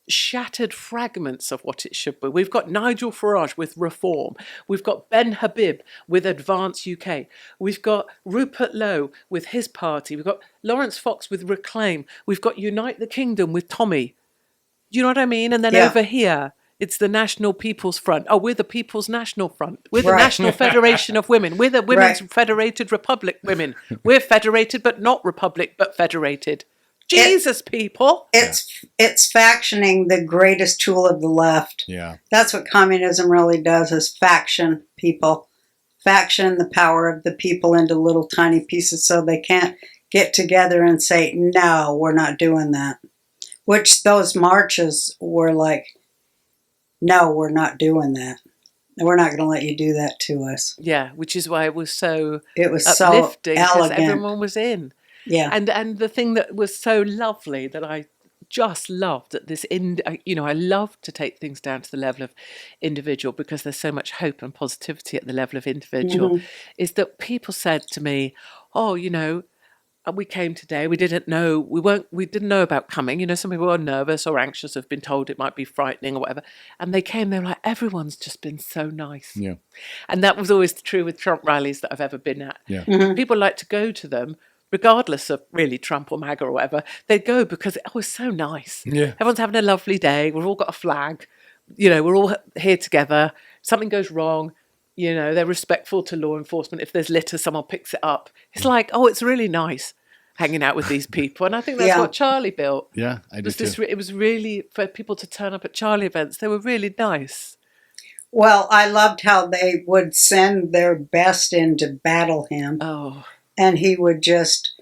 shattered fragments of what it should be. We've got Nigel Farage with Reform. We've got Ben Habib with Advance UK. We've got Rupert Lowe with his party. We've got Lawrence Fox with Reclaim. We've got Unite the Kingdom with Tommy. Do you know what I mean? And then over here, it's the National People's Front. Oh, we're the People's National Front. We're the National Federation of Women. We're the Women's Federated Republic Women. We're federated, but not republic, but federated. Jesus, people.
It's factioning, the greatest tool of the left.
Yeah.
That's what communism really does, is faction people. Faction the power of the people into little tiny pieces so they can't get together and say, no, we're not doing that. Which those marches were like, no, we're not doing that. We're not going to let you do that to us.
Yeah, which is why it was so
so
uplifting, because
elegant.
everyone was in.
Yeah.
And the thing that was so lovely that I just loved at this, I love to take things down to the level of individual, because there's so much hope and positivity at the level of individual, is that people said to me, oh, we came today, we didn't know about coming. Some people are nervous or anxious, have been told it might be frightening or whatever. And they came, they were like, everyone's just been so nice.
Yeah.
And that was always true with Trump rallies that I've ever been at.
Yeah.
People like to go to them, regardless of really Trump or MAGA or whatever. They'd go because it was so nice.
Yeah.
Everyone's having a lovely day. We've all got a flag. we're all here together. Something goes wrong. They're respectful to law enforcement. If there's litter, someone picks it up. It's like, oh, it's really nice hanging out with these people. And I think that's what Charlie built.
Yeah, I do too.
It was really, for people to turn up at Charlie events, they were really nice.
Well, I loved how they would send their best in to battle him.
Oh.
And he would just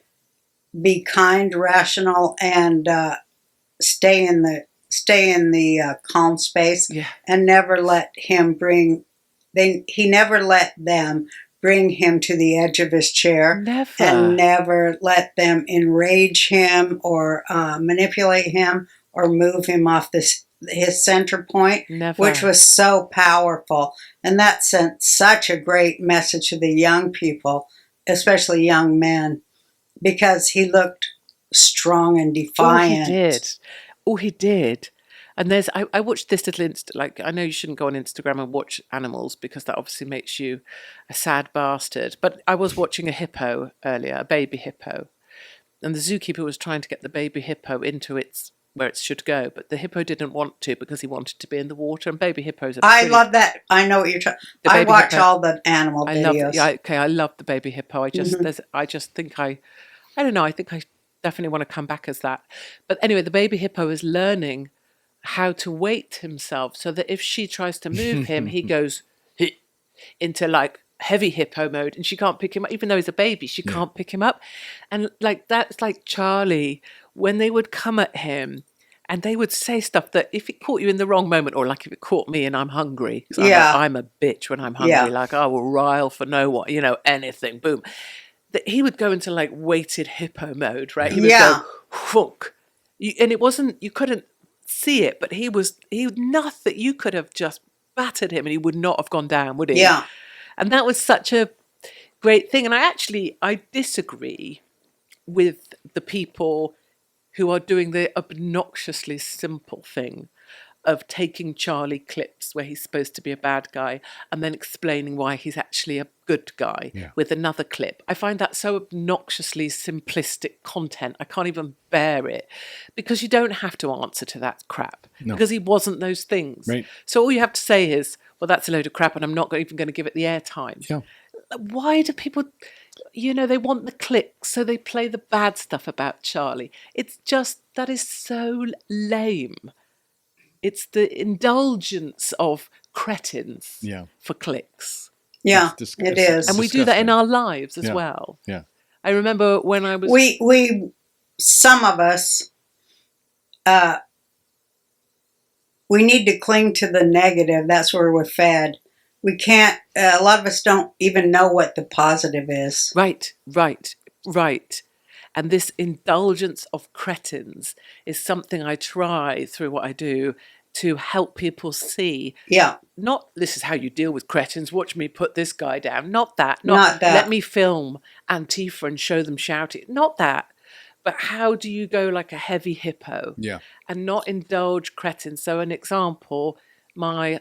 be kind, rational, and stay in the calm space, and never let him he never let them bring him to the edge of his chair.
Never.
And never let them enrage him or manipulate him or move him off his center point.
Never.
Which was so powerful. And that sent such a great message to the young people, especially young men, because he looked strong and defiant.
Oh, he did. And I watched this little I know you shouldn't go on Instagram and watch animals because that obviously makes you a sad bastard. But I was watching a hippo earlier, a baby hippo, and the zookeeper was trying to get the baby hippo into where it should go, but the hippo didn't want to because he wanted to be in the water. And baby hippos are
love that. I know what you're talking. I watch all the animal videos.
I love the baby hippo. I just think I don't know. I think I definitely want to come back as that. But anyway, the baby hippo is learning how to weight himself so that if she tries to move him, he goes into like heavy hippo mode, and she can't pick him up. Even though he's a baby, she can't pick him up. And like that's like Charlie, when they would come at him and they would say stuff that if it caught you in the wrong moment, or like if it caught me and I'm hungry, I'm a bitch when I'm hungry, like I will rile for no one, anything, boom. That he would go into like weighted hippo mode, right? He would go, funk. And it wasn't, you couldn't see it, but he nothing, you could have just battered him and he would not have gone down, would he?
Yeah.
And that was such a great thing. And I disagree with the people who are doing the obnoxiously simple thing of taking Charlie clips where he's supposed to be a bad guy and then explaining why he's actually a good guy with another clip. I find that so obnoxiously simplistic content. I can't even bear it, because you don't have to answer to that crap because he wasn't those things. Right. So all you have to say is, well, that's a load of crap and I'm not even going to give it the airtime. Yeah. Why do people, they want the clicks, so they play the bad stuff about Charlie. It's just, that is so lame. It's the indulgence of cretins for clicks.
Yeah, it is.
And we do that in our lives as well.
Yeah.
I remember when I was...
Some of us, we need to cling to the negative. That's where we're fed. We can't, a lot of us don't even know what the positive is.
Right. And this indulgence of cretins is something I try through what I do to help people see. Yeah. Not, this is how you deal with cretins, watch me put this guy down. Not that. Let me film Antifa and show them shouting. Not that. But how do you go like a heavy hippo and not indulge cretins? So an example, my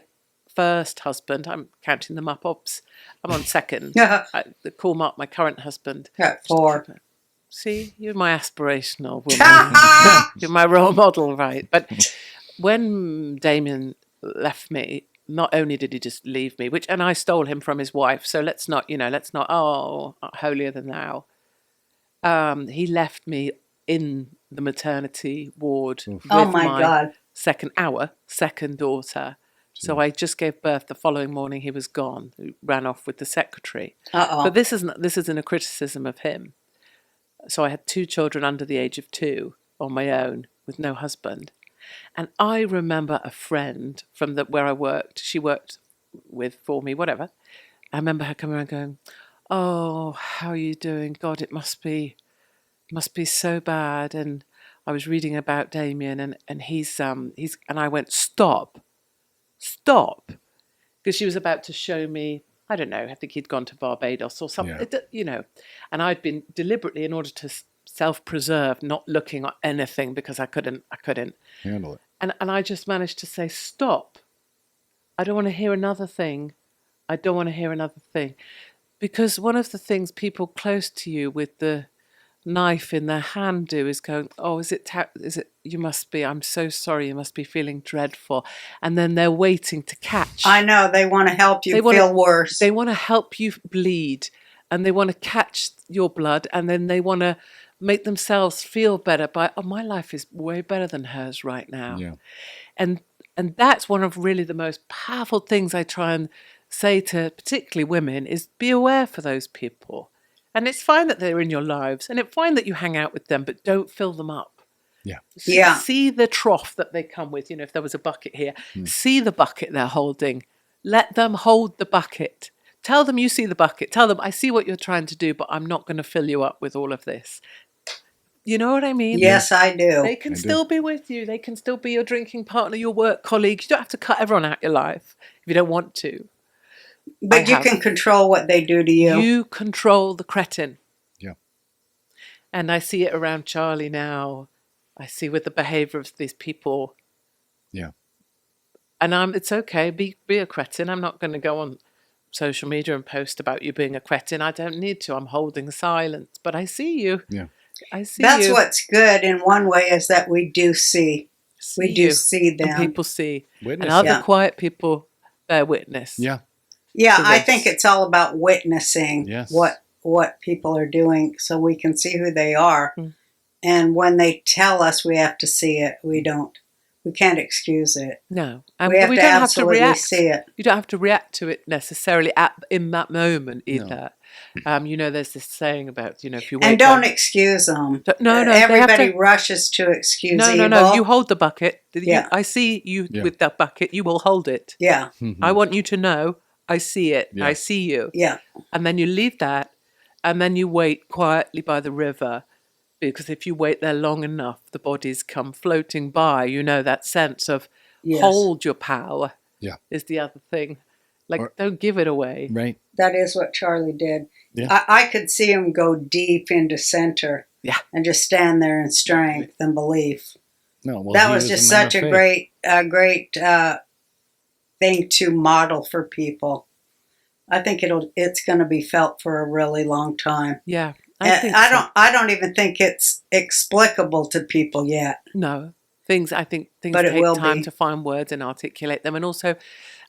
first husband, I'm counting them up, I'm on second. Call Mark my current husband.
Got 4.
See, you're my aspirational woman. You're my role model, right? But when Damien left me, not only did he just leave me, and I stole him from his wife, so let's not, holier than thou. He left me in the maternity ward with my second daughter. So I just gave birth the following morning. He was gone. He ran off with the secretary. But this isn't a criticism of him. So I had 2 children under the age of 2 on my own with no husband. And I remember a friend from where I worked. She worked for me, whatever. I remember her coming around going, "Oh, how are you doing? God, it must be so bad." And I was reading about Damien, and he's and I went, stop, because she was about to show me. I don't know. I think he'd gone to Barbados or something, And I'd been deliberately, in order to self-preserve, not looking at anything because I couldn't
handle it.
And I just managed to say, stop. I don't want to hear another thing. Because one of the things people close to you with the knife in their hand do is going, oh, is it, you must be, I'm so sorry, you must be feeling dreadful. And then they're waiting to catch.
I know, they want to help you feel worse.
They want to help you bleed, and they want to catch your blood, and then they want to make themselves feel better by, oh, my life is way better than hers right now.
Yeah.
And that's one of really the most powerful things I try and say to particularly women is be aware for those people. And it's fine that they're in your lives, and it's fine that you hang out with them, but don't fill them up.
Yeah.
See the trough that they come with. You know, if there was a bucket here, see the bucket they're holding. Let them hold the bucket. Tell them you see the bucket. Tell them, I see what you're trying to do, but I'm not going to fill you up with all of this. You know what I mean?
Yes, I do.
They can still be with you. They can still be your drinking partner, your work colleague. You don't have to cut everyone out of your life if you don't want to.
But you can control what they do to you.
You control the cretin.
Yeah.
And I see it around Charlie now. I see with the behavior of these people.
Yeah.
And it's okay, be a cretin. I'm not going to go on social media and post about you being a cretin. I don't need to. I'm holding silence. But I see you.
Yeah.
I see
That's
you.
what's good in one way is that we do see. We do see them.
And people see.
Witness.
And other quiet people bear witness.
Yeah.
Yeah,
to
I
this.
think it's all about witnessing
Yes.
what people are doing so we can see who they are.
Mm.
And when they tell us we have to see it, we can't excuse it.
No. And
We have
we
to
don't have to
absolutely
react.
see it.
You don't have to react to it necessarily in that moment either. You know, there's this saying about, you know, if you wait
And don't excuse them.
No, they
Everybody
have to-
rushes to excuse evil.
No. You hold the bucket.
Yeah.
I see you with that bucket. You will hold it.
Yeah,
I want you to know I see it.
Yeah.
I see you.
yeah.
And then you leave that, and then you wait quietly by the river, because if you wait there long enough, the bodies come floating by. You know, that sense of
Yes.
hold your power.
Yeah.
Is the other thing. Like, don't give it away.
Right.
That is what Charlie did.
Yeah.
I could see him go deep into center.
Yeah.
And just stand there in strength and belief.
No. Well,
That
he
was just
a man
such
of
a
faith.
great thing to model for people. I think it's going to be felt for a really long time.
Yeah.
I don't even think it's explicable to people yet.
No. I think things
But it
take
will
time
be.
to find words and articulate them. And also,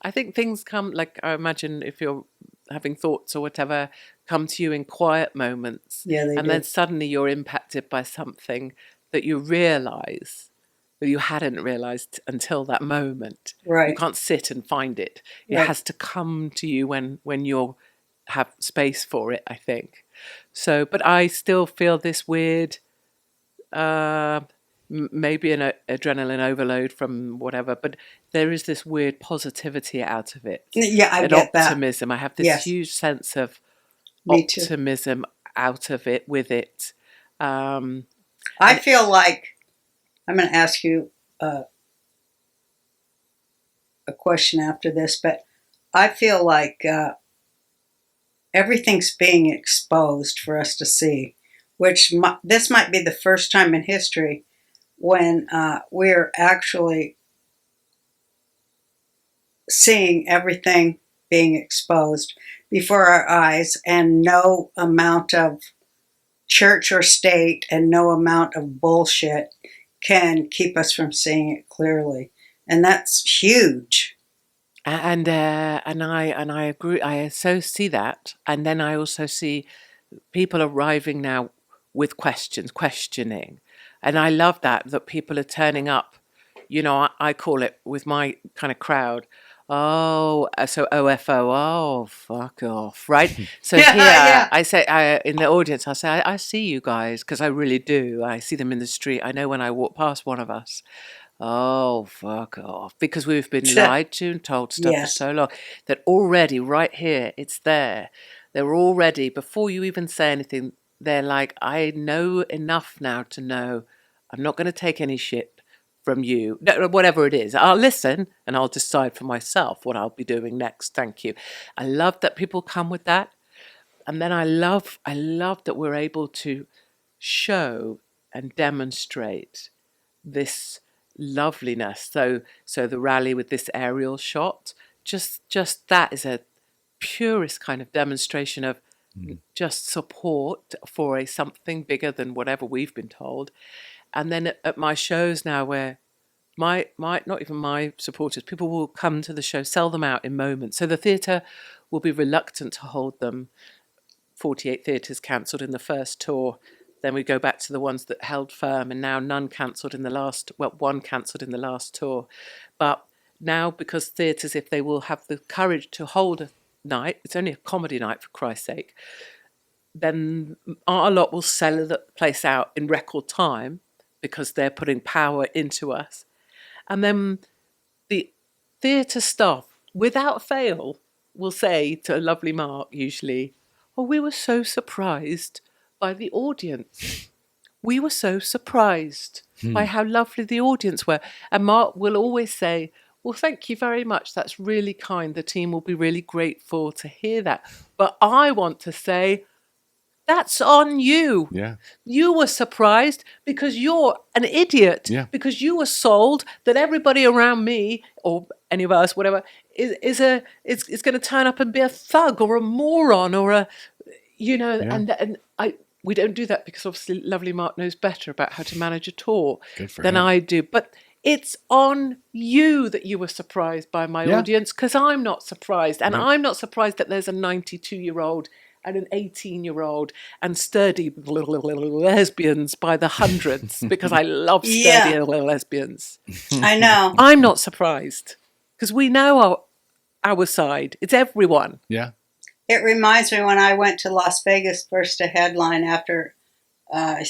I think things come, like, I imagine if you're having thoughts or whatever, come to you in quiet moments.
Yeah, they
and
do.
then suddenly you're impacted by something that you realise that you hadn't realised until that moment.
Right.
You can't sit and find it. It
Right.
has to come to you when you have space for it, I think. So, but I still feel this weird, maybe an adrenaline overload from whatever, but there is this weird positivity out of it.
Yeah, I
And
get that.
optimism. I have this
Yes.
huge sense of
Me too.
optimism out of it, with it.
I feel like I'm going to ask you a question after this, but I feel like everything's being exposed for us to see, which this might be the first time in history when we're actually seeing everything being exposed before our eyes, and no amount of church or state and no amount of bullshit can keep us from seeing it clearly. And that's huge.
And I agree. I so see that, and then I also see people arriving now with questioning, and I love that people are turning up. You know, I call it with my kind of crowd. Oh, so OFO. Oh, fuck off, right? So
Yeah,
here
yeah.
I say, in the audience, I say, I see you guys, because I really do. I see them in the street. I know when I walk past one of us. Oh, fuck off. Because we've been lied to and told stuff
Yes.
for so long that already right here, it's there. They're already, before you even say anything, they're like, I know enough now to know I'm not going to take any shit from you. No, whatever it is. I'll listen and I'll decide for myself what I'll be doing next. Thank you. I love that people come with that. And then I love that we're able to show and demonstrate this loveliness. So the rally with this aerial shot, just that is a purest kind of demonstration of just support for something bigger than whatever we've been told. And then at my shows now, where my not even my supporters, people will come to the show, sell them out in moments. So the theatre will be reluctant to hold them. 48 theatres cancelled in the first tour. Then we go back to the ones that held firm, and now none cancelled in the last, one cancelled in the last tour. But now, because theatres, if they will have the courage to hold a night, it's only a comedy night for Christ's sake, then our lot will sell the place out in record time because they're putting power into us. And then the theatre staff, without fail, will say to a lovely Mark, usually, "Oh, we were so surprised by the audience. We were so surprised by how lovely the audience were." And Mark will always say, "Well, thank you very much. That's really kind. The team will be really grateful to hear that. But I want to say, that's on you.
Yeah.
You were surprised because you're an idiot.
Yeah.
Because you were sold that everybody around me, or any of us, whatever, is going to turn up and be a thug or a moron or a, and we don't do that because obviously lovely Mark knows better about how to manage a tour than I do. But it's on you that you were surprised by my audience, because I'm not surprised. And I'm not surprised that there's a 92-year-old and an 18-year-old and sturdy lesbians by the hundreds, because I love sturdy lesbians.
I know.
I'm not surprised because we know our side. It's everyone.
Yeah.
It reminds me when I went to Las Vegas first to headline after I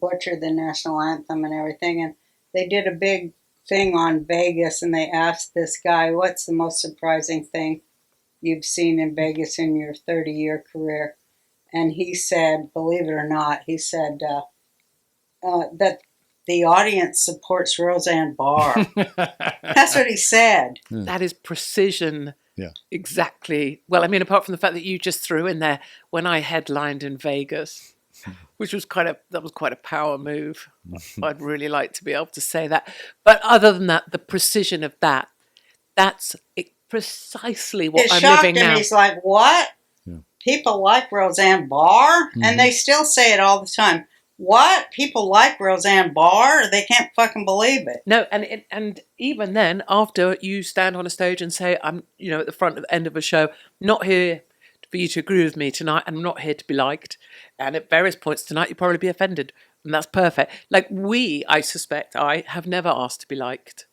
butchered the national anthem and everything, and they did a big thing on Vegas, and they asked this guy, "What's the most surprising thing you've seen in Vegas in your 30-year career?" And he said, believe it or not, he said that the audience supports Roseanne Barr. That's what he said.
That is precision.
Yeah.
Exactly. Well, I mean, apart from the fact that you just threw in there when I headlined in Vegas, which was quite a power move. I'd really like to be able to say that. But other than that, the precision of that's precisely what I'm living now.
He's like, what? Yeah. People like Roseanne Barr? Mm-hmm. And they still say it all the time. What? People like Roseanne Barr? They can't fucking believe it.
No, and even then, after you stand on a stage and say, I'm, at the front of the end of a show, not here for you to agree with me tonight, and I'm not here to be liked. And at various points tonight, you'll probably be offended. And that's perfect. Like I suspect, I have never asked to be liked.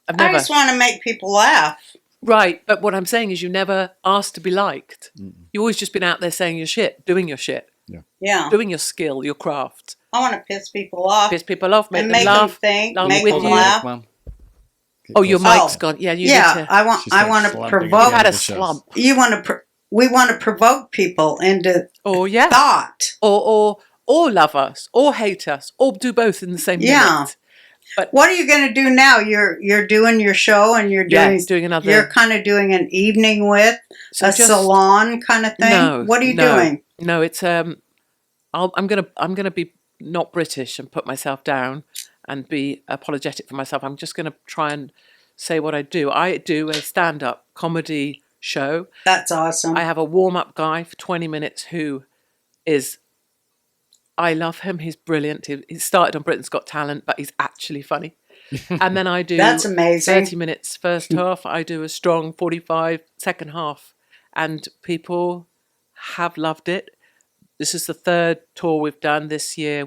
I just want to make people laugh.
Right, but what I'm saying is you never asked to be liked. You've always just been out there saying your shit, doing your shit.
Yeah.
Doing your skill, your craft.
I want to piss people off.
Make them laugh.
Them think, make them laugh.
Oh, your mic's gone. Yeah, you need to.
I want to provoke.
You had a slump.
We want to provoke people into thought.
Or love us, or hate us, or do both in the same minute. But
what are you going to do now? You're doing your show, and you're doing another. You're kind of doing an evening with salon kind of thing.
No,
what are you doing?
No, it's I'm gonna be not British and put myself down and be apologetic for myself. I'm just gonna try and say what I do. I do a stand-up comedy show.
That's awesome.
I have a warm-up guy for 20 minutes who is. I love him. He's brilliant. He started on Britain's Got Talent, but he's actually funny. And then I do
That's amazing.
30 minutes first half. I do a strong 45 second half. And people have loved it. This is the third tour we've done this year.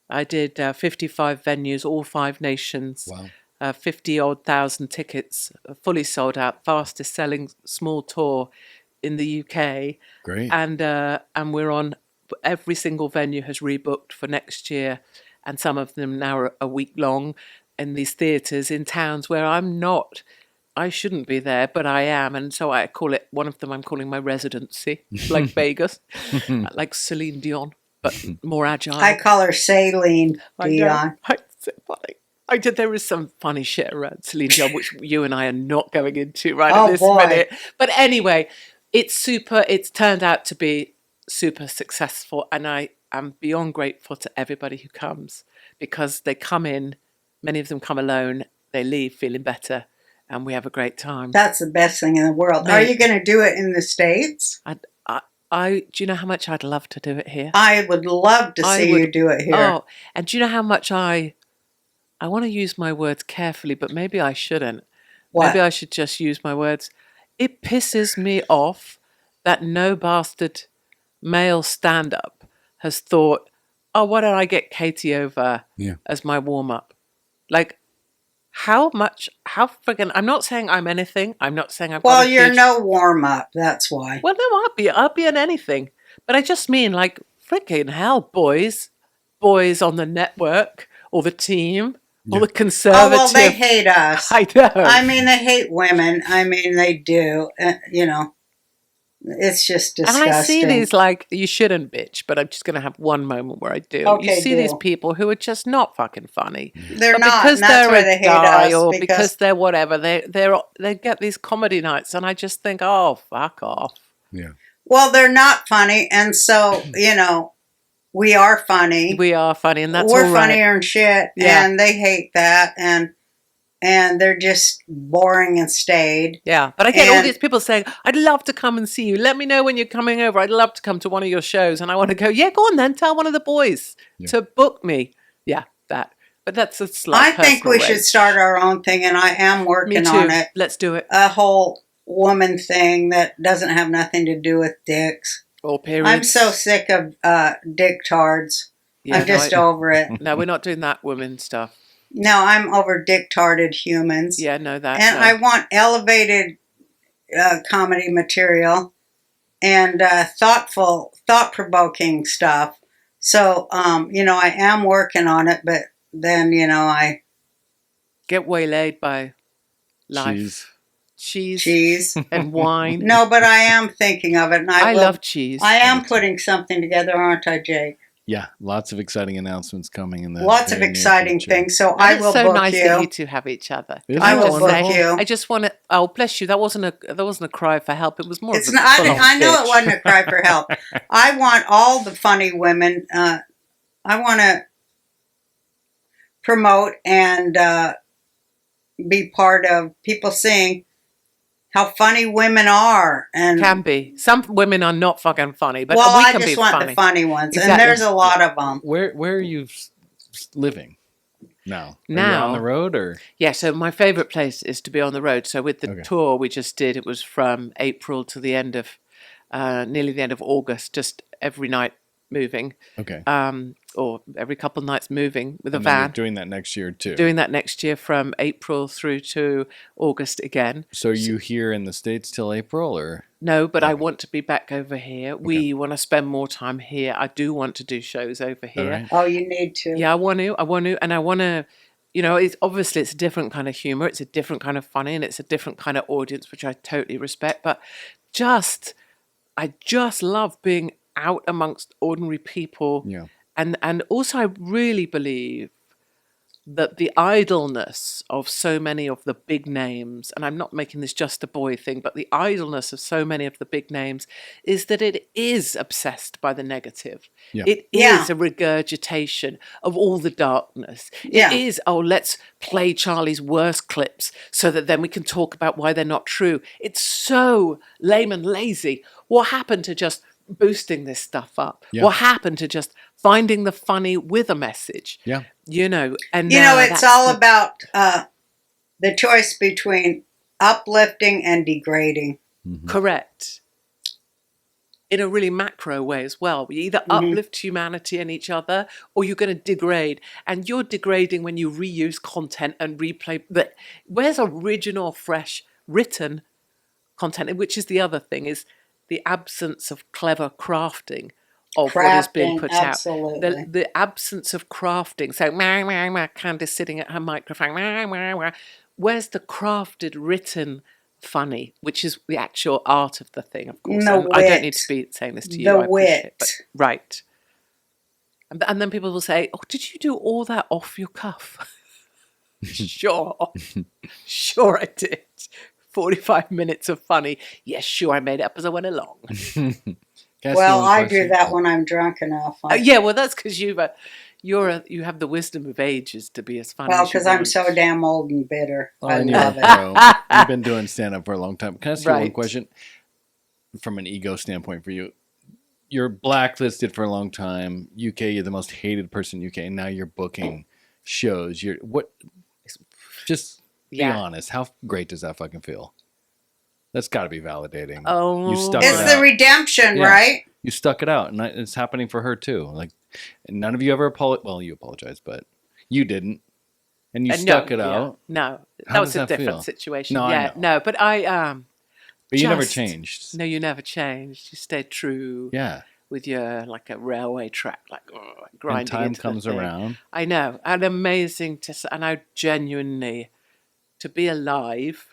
I did 55 venues, all 5 nations.
Wow.
50-odd thousand tickets, fully sold out, fastest selling small tour in the UK.
Great.
And we're on. Every single venue has rebooked for next year, and some of them now are a week long in these theatres in towns where I shouldn't be there, but I am. And so I call it, one of them I'm calling my residency, like Vegas, like Celine Dion, but more agile.
I call her Saline Dion.
It's so funny. There is some funny shit around Celine Dion, which you and I are not going into at this minute. But anyway, it's turned out to be super successful, and I am beyond grateful to everybody who comes, because they come in, many of them come alone, they leave feeling better, and we have a great time.
That's the best thing in the world.
Mate.
Are you going to do it in the States?
Do you know how much I'd love to do it here?
I would love to see you do it here.
Oh, and do you know how much I want to use my words carefully, but maybe I shouldn't.
What?
Maybe I should just use my words. It pisses me off that no bastard male stand-up has thought, oh, why don't I get Katie over as my warm-up? Like, how friggin', I'm not saying I'm anything. I'm not saying I've got
you're no warm-up, that's why.
Well, no, I'll be an anything. But I just mean, like, freaking hell, boys on the network, or the team, or the conservative.
Oh, well, they hate us.
I know.
I mean, they hate women. I mean, they do. You know, it's just disgusting.
And I see these, like, you shouldn't, bitch, but I'm just going to have one moment where I do.
Okay,
you see these people who are just not fucking funny.
They're
but
not,
because
and that's
they're
why
a
they hate
guy,
us.
or because they're whatever. They get these comedy nights, and I just think, oh, fuck off.
Yeah.
Well, they're not funny, and so, you know, we are funny.
We are funny, and that's
we're
all right.
funnier and shit, and they hate that, and they're just boring and staid.
Yeah, but I get all these people saying, I'd love to come and see you. Let me know when you're coming over. I'd love to come to one of your shows. And I want to go, yeah, go on then. Tell one of the boys to book me. Yeah, that. But that's a slight
I think we should start our own thing, and I am working on it.
Let's do it.
A whole woman thing that doesn't have nothing to do with dicks.
Or periods.
I'm so sick of dick tards.
Yeah,
I'm just over it.
No, we're not doing that women stuff.
No, I'm over dick-tarded humans.
Yeah, no, that.
And I want elevated comedy material and thought-provoking stuff. So, you know, I am working on it, but then, you know, I
get waylaid by life. Cheese.
Cheese.
And wine.
No, but I am thinking of it. And I
love cheese.
I am putting something together, aren't I, Jake?
Yeah, lots of exciting announcements coming in the
lots of exciting things. So I will book you. It's so nice
that you two have each other.
I will book you.
I just want to. Oh, bless you. That wasn't a cry for help. It was more.
It's not. I know it wasn't a cry for help. I want all the funny women. I want to promote and be part of people seeing how funny women are, and
can be. Some women are not fucking funny, but
well,
we
I
can
just
be
want
funny.
the funny ones,
exactly.
And there's a lot of them.
Where are you living now? Are you on the road, or?
Yeah, so my favorite place is to be on the road. So with the tour we just did, it was from April to the end of, nearly the end of August, just every night moving.
Okay.
Or every couple of nights moving with a
and
van.
You're doing that next year too.
Doing that next year from April through to August again.
So are you here in the States till April, or?
No, but I want to be back over here. Okay. We want to spend more time here. I do want to do shows over here.
Right.
Oh, you need to.
Yeah, I want to, and I want to. You know, it's obviously it's a different kind of humor. It's a different kind of funny, and it's a different kind of audience, which I totally respect. But I just love being out amongst ordinary people.
Yeah.
And also I really believe that the idleness of so many of the big names, and I'm not making this just a boy thing, but the idleness of so many of the big names is that it is obsessed by the negative.
Yeah.
It is a regurgitation of all the darkness. It is, let's play Charlie's worst clips so that then we can talk about why they're not true. It's so lame and lazy. What happened to just boosting this stuff up?
Yeah.
What happened to just finding the funny with a message?
Yeah.
You know, and
it's all about the choice between uplifting and degrading.
Mm-hmm.
Correct. In a really macro way as well. You either uplift humanity and each other, or you're going to degrade. And you're degrading when you reuse content and replay. But where's original, fresh, written content? Which is the other thing, is the absence of clever crafting of what is being put out. The absence of crafting. So, Candice sitting at her microphone. Where's the crafted, written funny, which is the actual art of the thing, of course. I don't need to be saying this to you.
The wit.
But, right. And then people will say, oh, did you do all that off your cuff? Sure I did. 45 minutes of funny. Yes, sure, I made it up as I went along.
Well, I do that when I'm drunk enough.
Yeah, well, that's because you have the wisdom of ages to be as funny.
Well,
as you
because I'm
want.
so damn old and bitter.
Oh,
I
and you're
love
a
it.
pro. You've been doing stand-up for a long time. Can I ask you one
Right.
question from an ego standpoint for you? You're blacklisted for a long time. UK, you're the most hated person in UK, and now you're booking shows. Just be
Yeah.
honest. How great does that fucking feel? That's got to be validating.
Oh,
You stuck
It's
it
the
out.
redemption,
Yeah.
right?
You stuck it out, and it's happening for her too. Like, and none of you ever Well, you apologized, but you didn't, and you stuck it out.
No,
How
that was
does
a
that
different
feel?
situation.
No, I
yeah,
know.
no, but
But you never
just-
changed.
No, you never changed. You stayed true
Yeah.
with your like a railway track, like grinding.
And time
into the
comes
thing.
around.
I know, and amazing and I genuinely to be alive.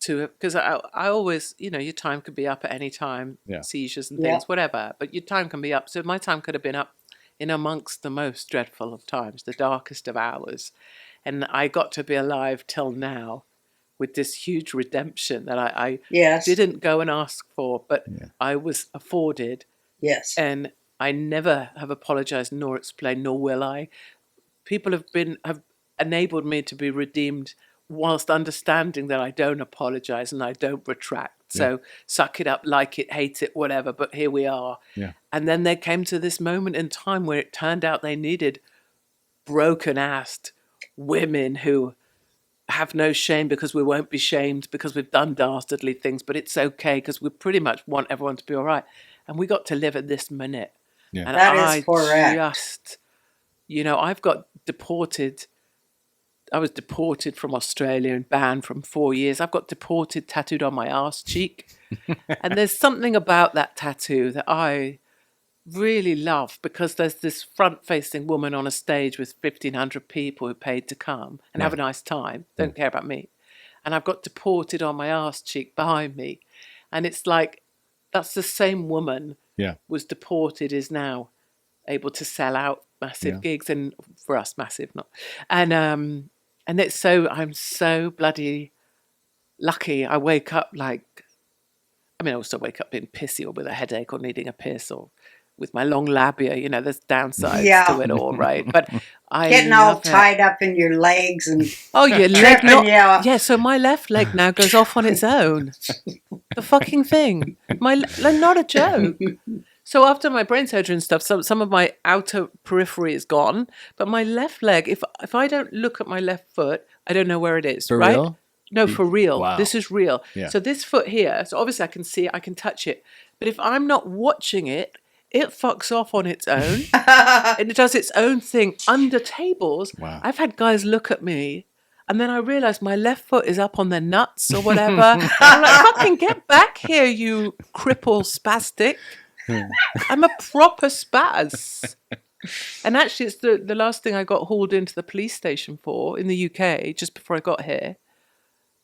Because I always, your time could be up at any time,
Yeah.
seizures and
Yeah.
things, whatever. But your time can be up. So my time could have been up in amongst the most dreadful of times, the darkest of hours. And I got to be alive till now with this huge redemption that I
Yes.
didn't go and ask for, but
Yeah.
I was afforded.
Yes.
And I never have apologized nor explained, nor will I. People have enabled me to be redeemed whilst understanding that I don't apologize and I don't retract. So suck it up, like it, hate it, whatever. But here we are.
Yeah.
And then they came to this moment in time where it turned out they needed broken-assed women who have no shame because we won't be shamed because we've done dastardly things, but it's okay because we pretty much want everyone to be all right. And we got to live at this minute.
Yeah.
And
That is
I
correct.
just, I've got deported. I was deported from Australia and banned from 4 years. I've got deported tattooed on my arse cheek. And there's something about that tattoo that I really love because there's this front-facing woman on a stage with 1,500 people who paid to come and have a nice time, don't care about me. And I've got deported on my arse cheek behind me. And it's like, that's the same woman was deported, is now able to sell out massive gigs, and for us, massive, not. And it's I'm so bloody lucky. I wake up I also wake up being pissy or with a headache or needing a piss or with my long labia. There's downsides to it all, right? But I
Getting all
love it.
tied up in your legs and
Your leg,
tripping you up.
yeah. So my left leg now goes off on its own. The fucking thing. Not a joke. So after my brain surgery and stuff, some of my outer periphery is gone, but my left leg, if I don't look at my left foot, I don't know where it is.
For
right?
real?
No, for real.
Wow.
This is real.
Yeah.
So this foot here, so obviously I can see it, I can touch it, but if I'm not watching it, it fucks off on its own, and it does its own thing under tables.
Wow.
I've had guys look at me. And then I realised my left foot is up on their nuts or whatever. I'm like, fucking get back here, you cripple spastic. I'm a proper spaz. And actually, it's the last thing I got hauled into the police station for in the UK, just before I got here.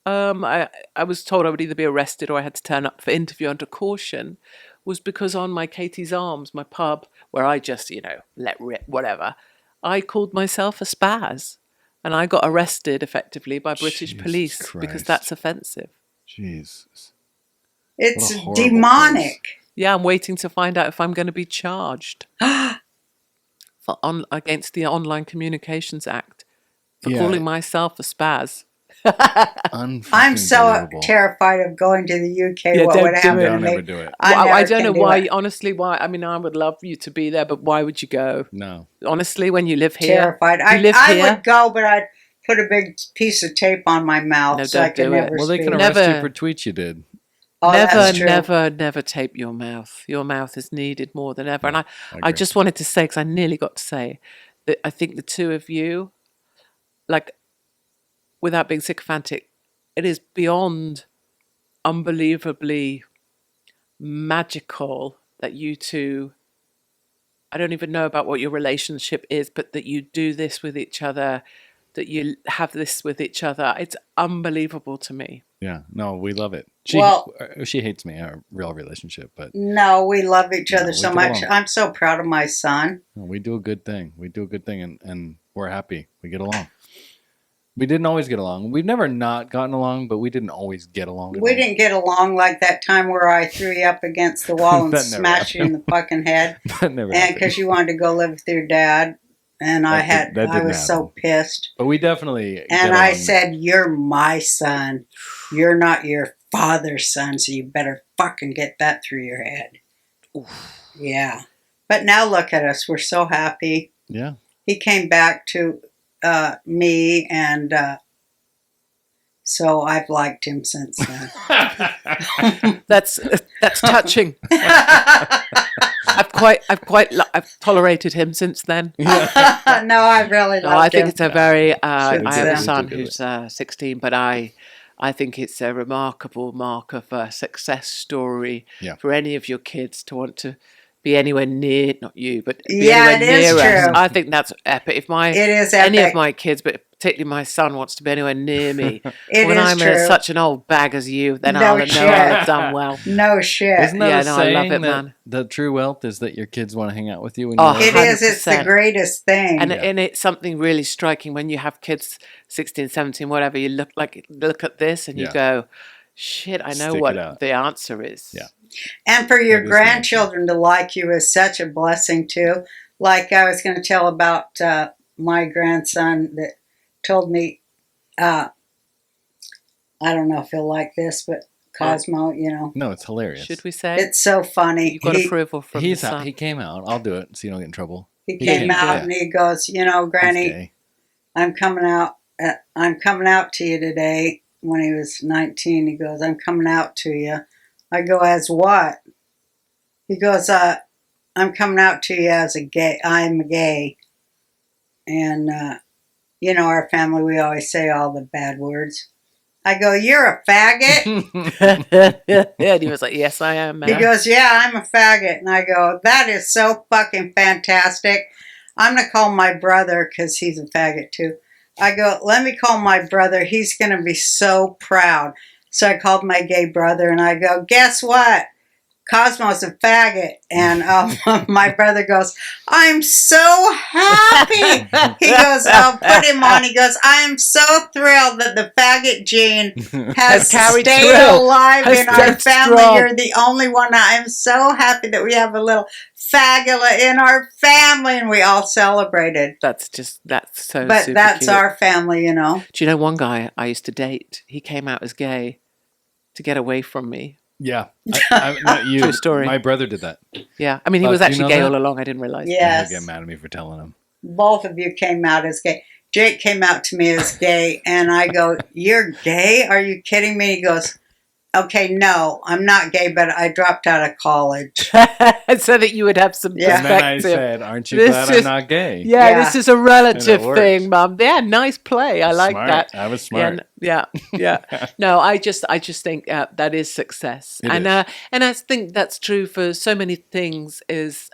I was told I would either be arrested or I had to turn up for interview under caution, was because on my Katie's Arms, my pub, where I just, let rip, whatever, I called myself a spaz. And I got arrested effectively by British
Jesus
police because
Christ.
that's offensive.
Jesus.
It's
What a horrible
demonic.
Yeah, I'm waiting to find out if I'm going to be charged against the Online Communications Act for calling myself a spaz.
I'm so terrified of going to the UK.
Yeah,
what
don't
would
do
happen
it.
to
Don't
me?
ever do it.
I don't know why.
It.
Honestly, why? I mean, I would love you to be there, but why would you go?
No.
Honestly, when you live here,
Terrified.
You live
I
here?
would go, but I'd put a big piece of tape on my mouth
No,
so I
don't
could
do it.
never
Well, they
speak.
can arrest
Never.
you for tweets you did.
Oh, that's true.
never tape your mouth. Your mouth is needed more than ever. And I
agree.
just wanted to say, because I nearly got to say, that I think the two of you, without being sycophantic, it is beyond unbelievably magical that you two, I don't even know about what your relationship is, but that you do this with each other, that you have this with each other. It's unbelievable to me.
Yeah. No, we love it. She hates me, our real relationship, but
No, we love each
No,
other
we
so
get
much.
along.
I'm so proud of my son.
we do a good thing. We do a good thing, and we're happy. We get along. We didn't always get along. We've never not gotten along, but we didn't always get along.
We didn't get along like that time where I threw you up against the wall and
That never
smashed you in the fucking head.
That never
And
happened.
because you wanted to go live with your dad. And I
didn't
was so
happen.
pissed.
But we definitely
And
get
I
along.
said, you're my son. You're not your father's son, so you better fucking get that through your head.
Oof.
Yeah. But now look at us. We're so happy.
Yeah.
He came back to me, and so I've liked him since then.
That's touching. I've tolerated him since then.
No, I really
No,
loved
I think
him.
it's a very. I
Since
have
then.
a son
We do
who's 16, but I think it's a remarkable mark of a success story
Yeah.
for any of your kids to want to be anywhere near, not you, but be
Yeah,
anywhere
it is
near us.
true.
I think that's epic. If
It is epic.
any of my kids, but particularly my son, wants to be anywhere near me,
It
when
is
I'm
true.
such an old bag as you, then
No
I'll know
shit.
I've done well.
No shit.
Isn't that
Yeah,
a
no, I love
saying
it,
that
man.
the true wealth is that your kids want to hang out with you when
Oh,
you're
It is. It's the
100%.
greatest thing.
And it's something really striking when you have kids 16, 17, whatever, you look at this and you
Yeah.
go, shit, I know
Stick it
what
out.
the answer is.
Yeah.
And for your
That is
grandchildren to like you is such a blessing, too. Like I was going to tell about my grandson that told me, I don't know if he'll like this, but Cosmo, you know,
No, it's hilarious.
Should we say?
it's so funny.
You've got approval from the
He's out,
son.
he came out. I'll do it so you don't get in trouble.
He
he
came
came,
out
yeah.
and he goes, you know,
He's
Granny,
gay.
I'm coming out to you today. When he was 19, he goes, I'm coming out to you. I go, as what? He goes, I'm coming out to you as a gay. I'm gay. And, you know, our family, we always say all the bad words. I go, you're a faggot?
And he was like, yes, I am, man.
He goes, yeah, I'm a faggot. And I go, that is so fucking fantastic. I'm going to call my brother because he's a faggot too. I go, let me call my brother. He's going to be so proud. So I called my gay brother and I go, guess what? Cosmo's a faggot. And my brother goes, I'm so happy. He goes, I'll put him on. He goes, I am so thrilled that the faggot gene has
carried
stayed
through.
alive
Has
in our
stayed
family.
strong.
You're the only one. I'm so happy that we have a little fagula in our family. And we all celebrated.
That's so
But
super
that's
cute.
our family, you know.
Do you know one guy I used to date? He came out as gay to get away from me.
Yeah. I'm not you.
True story.
My brother did that.
Yeah. I mean, he
Oh,
was
do you
actually
know
gay
that?
all along. I didn't realize.
Yes.
He'll get mad at me for telling him.
Both of you came out as gay. Jake came out to me as gay, and I go, you're gay? Are you kidding me? He goes, okay, no, I'm not gay, but I dropped out of college.
So that you would have some
Yeah.
And then I
perspective.
said, aren't you
This
glad
is-
I'm not gay?
Yeah,
Yeah.
this is a relative
And it
thing,
worked.
Mum. Yeah, nice play. I like
Smart.
that.
I was smart.
Yeah. No, I just think that is success,
It
and
is.
and I think that's true for so many things. Is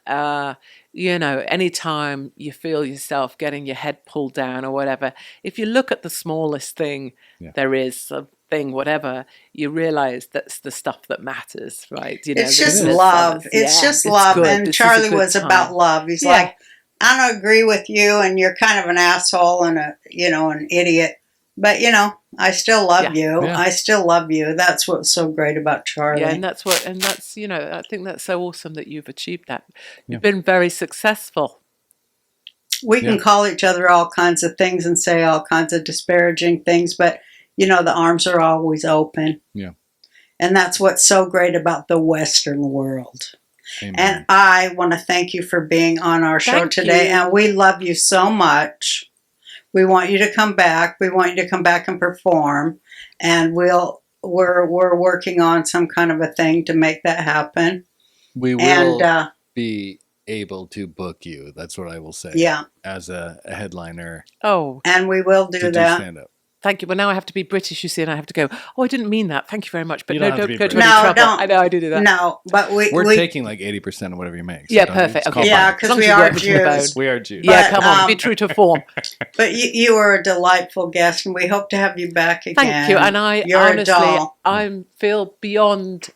you know, anytime you feel yourself getting your head pulled down or whatever, if you look at the smallest thing
Yeah.
there is, a thing, whatever, you realize that's the stuff that matters, right? You know,
It's
there's
just
this
love.
other-
It's
yeah,
just love.
good.
And
This is a
Charlie
good
was
time.
about love. He's
Yeah.
like, I don't agree with you, and you're kind of an asshole and an idiot. But, I still love you.
Yeah.
I still love you. That's what's so great about Charlie.
Yeah, and that's I think that's so awesome that you've achieved that.
Yeah.
You've been very successful.
We can
Yeah.
call each other all kinds of things and say all kinds of disparaging things, but, the arms are always open.
Yeah.
And that's what's so great about the Western world.
Amen.
And I want to thank you for being on our show
Thank
today.
you.
And we love you so much. We want you to come back. We want you to come back and perform. And we're working on some kind of a thing to make that happen.
we will
And
be able to book you. That's what I will say.
yeah,
As a headliner
Oh,
and we will do
to
that.
do stand up.
thank you. Well, now I have to be British, you see, and I have to go, oh, I didn't mean that. Thank you very much. But
You
no,
don't have to
don't
be
go to any
British. No,
trouble.
don't.
I know, I do that.
No, but
We're taking like 80% of whatever you make. so
Yeah,
don't-
perfect.
it's
Okay,
called
Yeah,
fine.
As
because
long as
we
you
are
work with the bone.
Jews.
We are Jews.
Yeah,
But,
come on, be true to form.
But you were a delightful guest, and we hope to have you back again.
Thank you. And I
You're a
honestly,
doll.
I feel beyond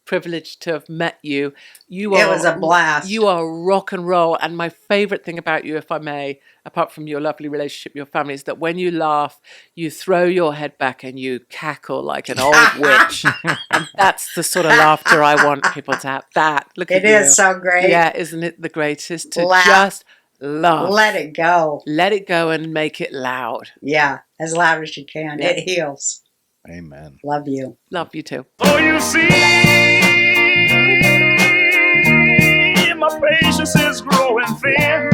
privileged to have met you.
It was a blast.
You are rock and roll. And my favorite thing about you, if I may, apart from your lovely relationship, your family, is that when you laugh, you throw your head back and you cackle like an old witch. And that's the sort of laughter I want people to have. Look at
It
you.
is so great.
Yeah, isn't it the greatest? To
Laugh.
just laugh.
Let it go.
Let it go and make it loud.
Yeah, as loud as you can.
Yeah.
It heals.
Amen.
Love you.
Love you too.
Oh, you see, my patience is growing thin.